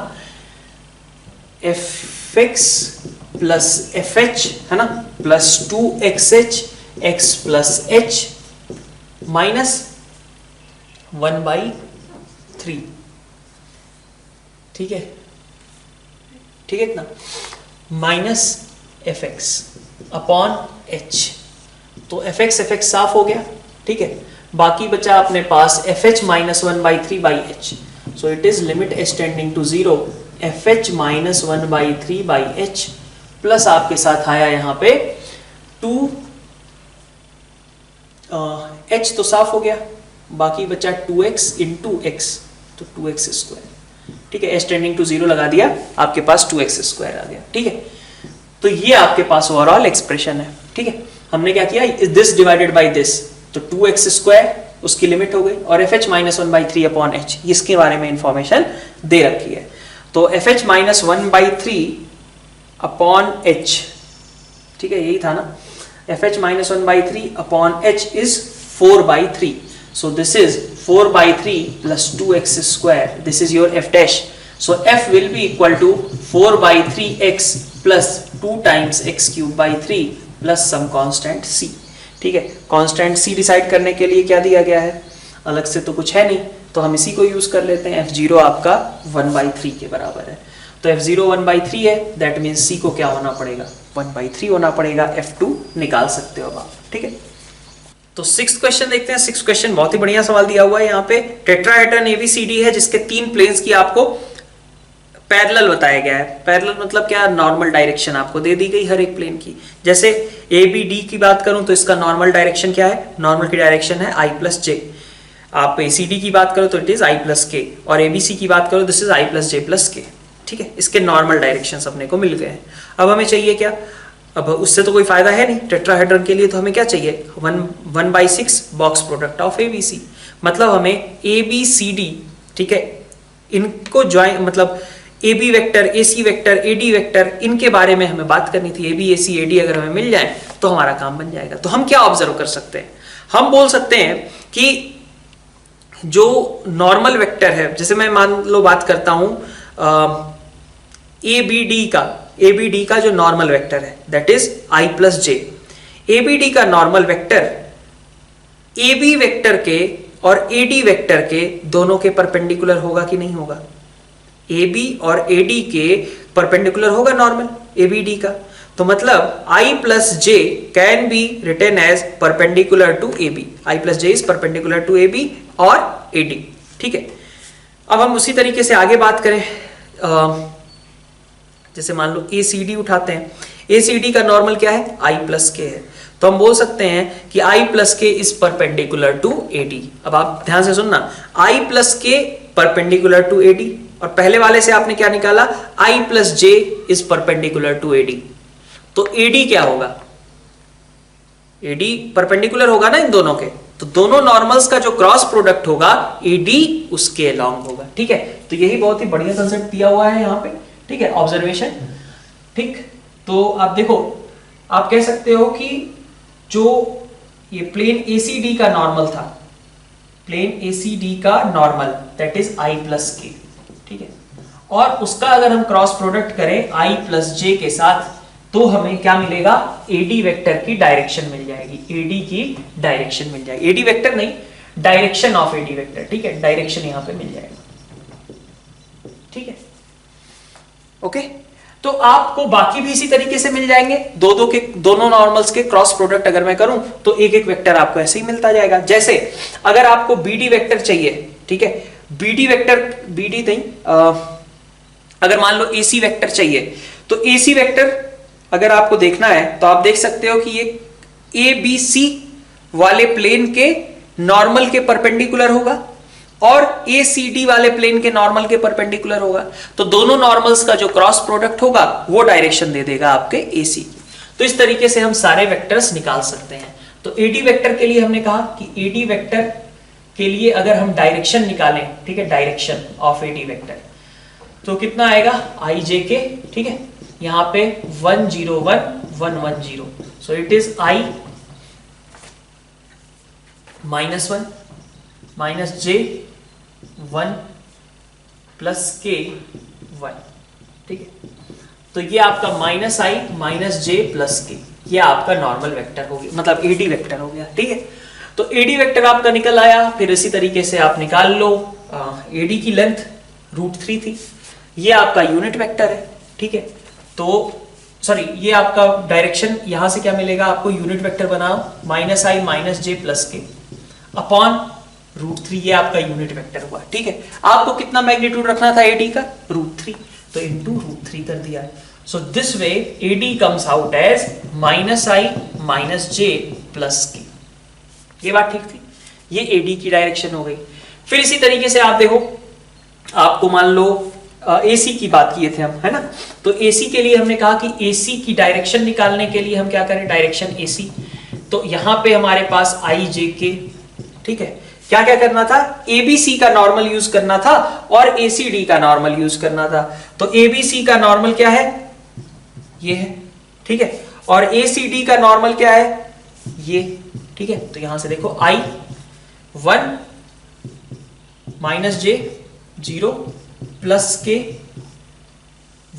fx प्लस fh, है ना, plus 2xh x plus h minus 1/3, ठीक है, ठीक है, इतना माइनस fx अपॉन h, तो fx साफ हो गया, ठीक है। बाकी बचा अपने पास fh minus 1/3/h, so it is limit h tending to 0 fh minus 1/3/h plus आपके साथ आया यहाँ पे 2 h तो साफ हो गया, बाकी बचा 2x इंटू x, तो 2x स्क्वायर, ठीक है। h टेंडिंग टू 0 लगा दिया, आपके पास 2x स्क्वायर आ गया, ठीक है। तो ये आपके पास ओवरऑल एक्सप्रेशन है, ठीक है। हमने क्या किया, दिस डिवाइडेड बाय दिस, तो 2x स्क्वायर उसकी लिमिट हो गई, और fh माइनस 1/3 अपॉन h, इसके बारे में इंफॉर्मेशन दे रखी है। तो fh माइनस 1/3 अपॉन h, ठीक है, यही था ना, fh minus 1/3 upon h is 4/3, so this is 4/3 plus 2x square, this is your f dash, so f will be equal to 4/3x plus 2 times x cube by 3 plus some constant c, ठीक है। Constant c decide करने के लिए क्या दिया गया है, अलग से तो कुछ है नहीं, तो हम इसी को यूज कर लेते हैं। f0 आपका 1/3 के बराबर है, तो f0 1/3 है, दैट मीन्स c को क्या होना पड़ेगा, 1/3 होना पड़ेगा, f2 निकाल सकते हो आप, ठीक है। तो 6th क्वेश्चन देखते हैं। 6th क्वेश्चन बहुत ही बढ़िया सवाल दिया हुआ है यहाँ पे, टेट्राहेड्रन ABCD है जिसके 3 प्लेन्स की आपको पैरेलल बताया गया है। पैरेलल मतलब क्या, नॉर्मल डायरेक्शन आपको दे दी गई हर एक प्लेन की। जैसे ABD की बात करूं तो इसका नॉर्मल डायरेक्शन क्या है, नॉर्मल की डायरेक्शन है I प्लस J। आप ACD की बात करो तो it is I plus K, और ABC की बात करो this is I plus J plus K, ठीक है। इसके नॉर्मल डायरेक्शन अपने को मिल गए हैं। अब हमें चाहिए क्या, अब उससे तो कोई फायदा है नहीं, टेट्राहेड्रन के लिए तो हमें क्या चाहिए, 1/6 बॉक्स प्रोडक्ट ऑफ ABC, मतलब हमें ABCD, ठीक है, इनको ज्वाइन, मतलब AB vector, AC vector, AD vector, इनके बारे में हमें बात करनी थी। AB AC AD अगर हमें मिल जाए तो हमारा काम बन जाएगा। तो हम क्या ऑब्जर्व कर सकते हैं, हम बोल सकते हैं कि जो नॉर्मल वेक्टर है, जैसे मैं मान लो बात करता हूं ABD का जो नॉर्मल वेक्टर है that is I plus J। ABD का नॉर्मल वेक्टर AB वेक्टर के और AD वेक्टर के दोनों के परपेंडिकुलर होगा कि नहीं होगा, AB और AD के परपेंडिकुलर होगा नॉर्मल ABD का, तो मतलब I plus J can be written as perpendicular to AB। I plus J is perpendicular to AB और AD, ठीक है। अब हम उसी तरीके से आगे बात करें, जैसे मान लो ACD उठाते हैं, ACD का नॉर्मल क्या है, I प्लस K है, तो हम बोल सकते हैं कि I plus K is perpendicular to AD। अब आप ध्यान से सुनना, I plus K perpendicular to AD, और पहले वाले से आपने क्या निकाला, I plus J is perpendicular to AD। तो AD क्या होगा, AD परपेंडिकुलर होगा ना इन दोनों के, तो दोनों नॉर्मल्स का जो क्रॉस प्रोडक्ट होगा AD उसके अलोंग होगा। ठीक है, तो यही बहुत ही बढ़िया कंसेप्ट दिया हुआ है यहाँ पे। ठीक है, ऑब्जर्वेशन। ठीक, तो आप देखो, आप कह सकते हो कि जो ये प्लेन ACD का नॉर्मल था, प्लेन ACD का normal that is I plus के। ठीक है, और उसका अगर हम क्रॉस प्रोडक्ट करें I प्लस जे के साथ, तो हमें क्या मिलेगा, AD वेक्टर की डायरेक्शन मिल जाएगी, AD की डायरेक्शन मिल जाएगी, AD वेक्टर नहीं, डायरेक्शन ऑफ AD वेक्टर। ठीक है, डायरेक्शन यहां पे मिल जाएगा। ठीक है, ओके। तो आपको बाकी भी इसी तरीके से मिल जाएंगे, दोनों नॉर्मल्स के क्रॉस प्रोडक्ट अगर मैं करूं तो एक एक वेक्टर आपको ऐसे ही मिलता जाएगा। जैसे अगर आपको BD वेक्टर चाहिए, ठीक है, BD वेक्टर, BD नहीं, अगर मान लो AC वेक्टर चाहिए, तो AC वेक्टर अगर आपको देखना है तो आप देख सकते हो कि ये ABC वाले प्लेन के नॉर्मल के परपेंडिकुलर होगा और ACD वाले प्लेन के नॉर्मल के परपेंडिकुलर होगा। तो दोनों नॉर्मल्स का जो क्रॉस प्रोडक्ट होगा वो डायरेक्शन दे देगा आपके AC। तो इस तरीके से हम सारे वेक्टर्स निकाल सकते हैं। तो AD वेक्टर के लिए हमने कहा कि AD वेक्टर के लिए अगर हम डायरेक्शन निकालें, ठीक है, डायरेक्शन ऑफ AD वेक्टर, तो कितना आएगा, IJK। ठीक है, यहां पे 1 0 1 1 1 0, सो it is I -1 -J 1 plus K 1। ठीक है, तो ये आपका -I -J प्लस K, ये आपका नॉर्मल वेक्टर हो गया, मतलब AD वेक्टर हो गया। ठीक है, तो AD वेक्टर आपका निकल आया। फिर इसी तरीके से आप निकाल लो, AD की लेंथ √3 थी, ये आपका यूनिट वेक्टर है। ठीक है, तो सॉरी, ये आपका डायरेक्शन यहां से क्या मिलेगा आपको, यूनिट वेक्टर बनाओ, -I -J plus K upon √3, ये आपका यूनिट वेक्टर हुआ। ठीक है, आपको कितना मैग्नीट्यूड रखना था AD का, √3, तो इंटू √3 कर दिया है। So this way AD comes out as -I -J plus K। ये बात ठीक थी, ये AD की डायरेक्शन हो गई। फिर इसी तरीके से आप देखो, आपको मान लो AC की बात किए थे हम, है ना, तो AC के लिए हमने कहा कि AC की डायरेक्शन निकालने के लिए हम क्या करें, डायरेक्शन AC। तो यहां पे हमारे पास IJK, ठीक है, क्या क्या करना था, ABC का नॉर्मल यूज करना था और ACD का नॉर्मल यूज करना था। तो ABC का नॉर्मल क्या है, ये है। ठीक है, और ACD का नॉर्मल क्या है, ये। ठीक है, तो यहां से देखो I 1 -J 0 प्लस K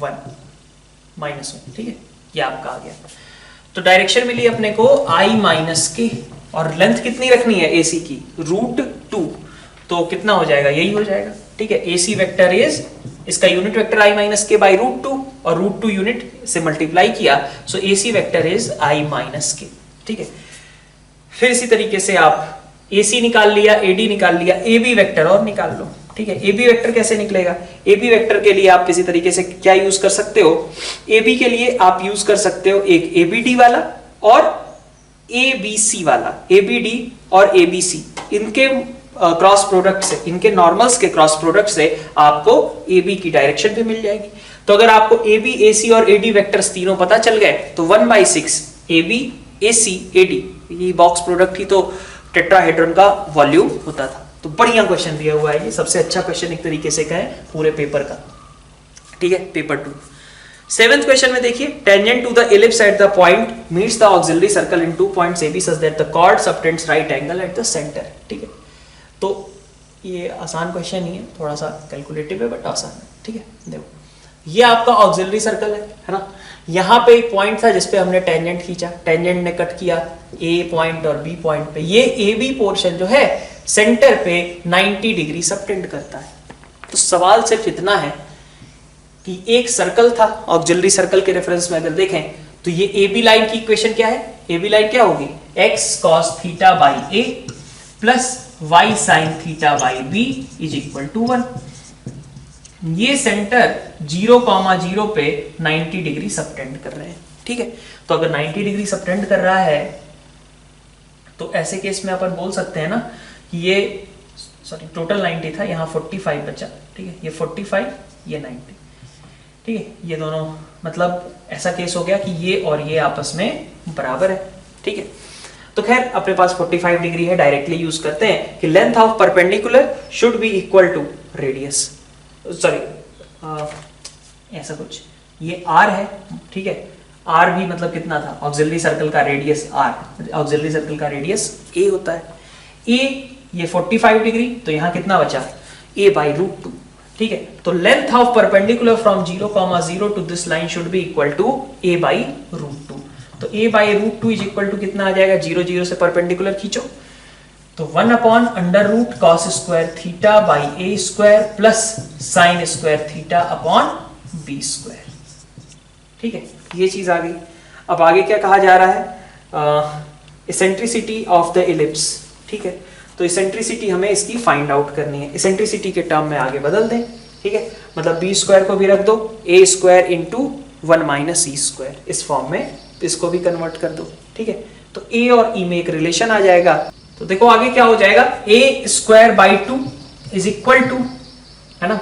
1 -1। ठीक है, ये आपका आ गया। तो डायरेक्शन मिली अपने को I -K, और लेंथ कितनी रखनी है AC की, √2, तो कितना हो जाएगा, यही हो जाएगा। ठीक है, AC वेक्टर इज, इसका unit vector I -K by √2 और √2 यूनिट से मल्टीप्लाई किया, सो AC vector is I -K। ठीक है, फिर इसी तरीके से आप AC निकाल लिया, AD निकाल लिया, AB वेक्टर और निकाल लो। ठीक है, AB वेक्टर कैसे निकलेगा, AB वेक्टर के लिए आप किसी तरीके से क्या यूज कर सकते हो, AB के लिए आप यूज कर सकते हो एक ABD वाला और ABC वाला, ABD और ABC, इनके क्रॉस प्रोडक्ट से, इनके नॉर्मल्स के क्रॉस प्रोडक्ट से आपको AB की डायरेक्शन भी मिल जाएगी। तो अगर आपको AB, AC और AD वेक्टर्स तीनों पता चल गए, तो 1/6 AB AC AD, ये बॉक्स प्रोडक्ट ही तो टेट्राहेड्रन का वॉल्यूम होता था। तो बढ़िया क्वेश्चन दिया हुआ है, ये सबसे अच्छा क्वेश्चन एक तरीके से कहें पूरे पेपर का। ठीक है, पेपर 2 7th क्वेश्चन में देखिए, tangent to the ellipse at the point meets the auxiliary circle in 2 points AB such that the chord subtends right angle at the centre. ठीक है, तो ये आसान क्वेश्चन ही है, थोड़ा सा कैलकुलेटिव है बट आसान है। ठीक है, देखो ये आपका ऑक्सिलरी सर्कल है ना, यहाँ पे एक पॉइंट था जिसपे हमने टेंजेंट खींचा, टेंजेंट ने कट किया A पॉइंट और B पॉइंट पे, ये AB पोर्शन जो है सेंटर पे 90 डिग्री सबटेंड करता है। तो सवाल सिर्फ इतना है कि एक सर्कल था, ऑक्सिलरी सर्कल के रेफरेंस में अगर देखें तो ये AB लाइन की इक्वेशन क्या है, AB लाइन क्या होगी, x cos theta by A plus y sin theta by B is equal to 1। ये सेंटर 0,0 पे 90 डिग्री सबटेंड कर रहे हैं। ठीक है, तो अगर 90 डिग्री सबटेंड कर रहा है तो ऐसे केस में अपन बोल सकते हैं ना कि ये सॉरी टोटल 90 था, यहाँ 45 बचा, ठीक है, ये 45 ये 90, ठीक है, ये दोनों मतलब ऐसा केस हो गया कि ये और ये आपस में बराबर है, ठीक है। तो खैर अपने पास 45 डिग्री है, डायरेक्टली यूज करते हैं कि length of perpendicular should be equal to radius, sorry ऐसा कुछ, ये r है, ठीक है, r भी मतलब कितना था, ऑक्सिलरी सर्कल का रेडियस r, ऑक्सिलरी सर्कल का रेडियस a होता है, a ये 45 डिग्री, तो यहाँ कितना बचा a बाई रूट 2, ठीक है। तो length of perpendicular from 0,0 to this line should be equal to a by root 2, तो a by root 2 is equal to कितना आ जाएगा, 0 0 से परपेंडिकुलर खींचो, तो 1 upon under root cos square theta by a square plus sine square theta upon b square, ठीक है, ये चीज आ गई। अब आगे क्या कहा जा रहा है, इसेंट्रिसिटी ऑफ द इलिप्स, ठीक है, तो इसेंट्रिसिटी हमें इसकी फाइंड आउट करनी है, इसेंट्रिसिटी के टर्म में आगे बदल दें, ठीक है, मतलब b स्क्वायर को भी रख दो, a square into 1 minus e square, इस फॉर्म में इसको भी कन्वर्ट कर दो, ठीक है, तो a और e में एक रिलेशन आ जाएगा, तो देखो आगे क्या हो जाएगा, a square by 2 is equal to, है ना,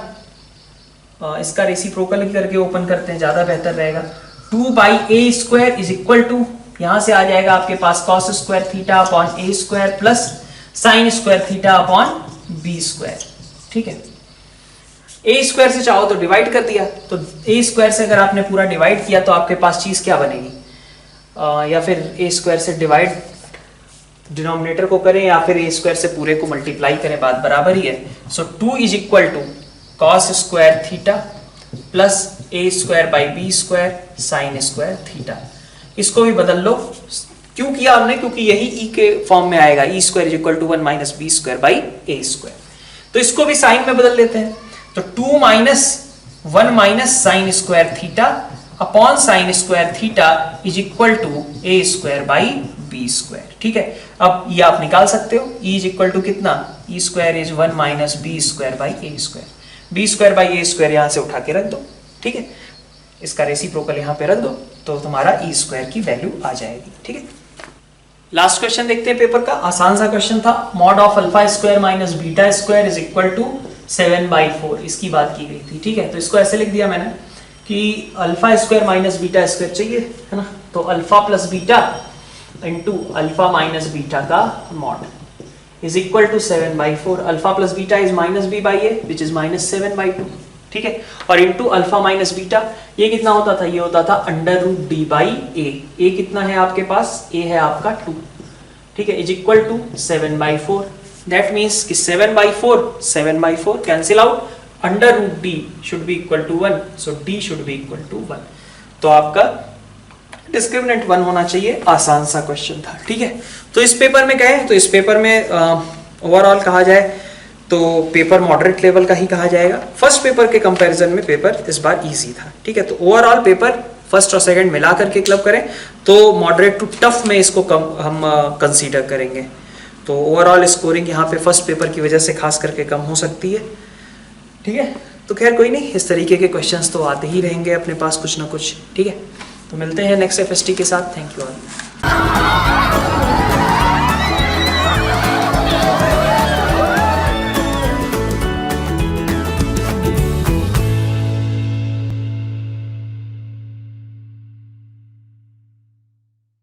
इसका रेसिप्रोकल करके ओपन करते हैं, ज्यादा बेहतर रहेगा, 2 by a square is equal to, यहां से आ जाएगा आपके पास cos square theta upon a square plus sine square theta upon b square, ठीक है। a स्क्वायर से चाहो तो डिवाइड कर दिया, तो a स्क्वायर से अगर आपने पूरा डिवाइड किया तो आपके पास चीज क्या बनेगी, या फिर a स्क्वायर से डिवाइड डिनोमिनेटर को करें या फिर a स्क्वायर से पूरे को मल्टीप्लाई करें, बात बराबर ही है। So 2 is equal to cos square theta plus a square by b square sine square theta, इसको भी बदल लो, क्यों किया हमने, क्योंकि यही e के फॉर्म में आएगा, e square is equal to 1 minus b square by a square, तो इसको भी साइन में बदल लेते हैं, तो 2 minus 1 minus sine square theta upon sine square theta is equal to a square by b square, ठीक है। अब ये आप निकाल सकते हो, e इज इक्वल टू कितना, e square is 1 minus b square by a square, b square by a square यहां से उठा के रख दो, ठीक है, इसका रेसिप्रोकल यहां पे रख दो, तो तुम्हारा e स्क्वायर की वैल्यू आ जाएगी, ठीक है। लास्ट क्वेश्चन देखते हैं पेपर का, आसान सा क्वेश्चन था, mod of alpha square minus beta square is equal to 7/4, इसकी बात की गई थी, ठीक है। तो इसको ऐसे लिख दिया मैंने कि alpha square minus beta square चाहिए, है ना, तो alpha plus beta into alpha minus beta का mod is equal to 7/4, alpha plus beta is minus b by a which is minus 7/2, ठीक है, और इंटू अल्फा माइनस बीटा, ये कितना होता था, ये होता था under root d by a कितना है आपके पास, a है आपका 2, ठीक है, is equal to 7/4, that means कि 7/4 cancel out, under root d should be equal to 1, so d should be equal to 1, तो आपका डिस्क्रिमिनेंट 1 होना चाहिए, आसान सा क्वेश्चन था, ठीक है। तो इस पेपर में कहें तो इस पेपर में ओवरऑल कहा जाए तो पेपर मॉडरेट लेवल का ही कहा जाएगा, फर्स्ट पेपर के कंपैरिजन में पेपर इस बार इजी था, ठीक है। तो ओवरऑल पेपर फर्स्ट और सेकंड मिला करके क्लब करें तो मॉडरेट टू टफ में इसको हम कंसीडर करेंगे, तो ओवरऑल स्कोरिंग यहाँ पे फर्स्ट पेपर की वजह से खास करके कम हो सकती है, ठीक है। तो खैर कोई नहीं, इस तरीके के क्वेश्चंस तो आते ही रहेंगे अपने पास कुछ ना कुछ, ठीक है। तो मिलते हैं नेक्स्ट FST के साथ, थैंक यू ऑल।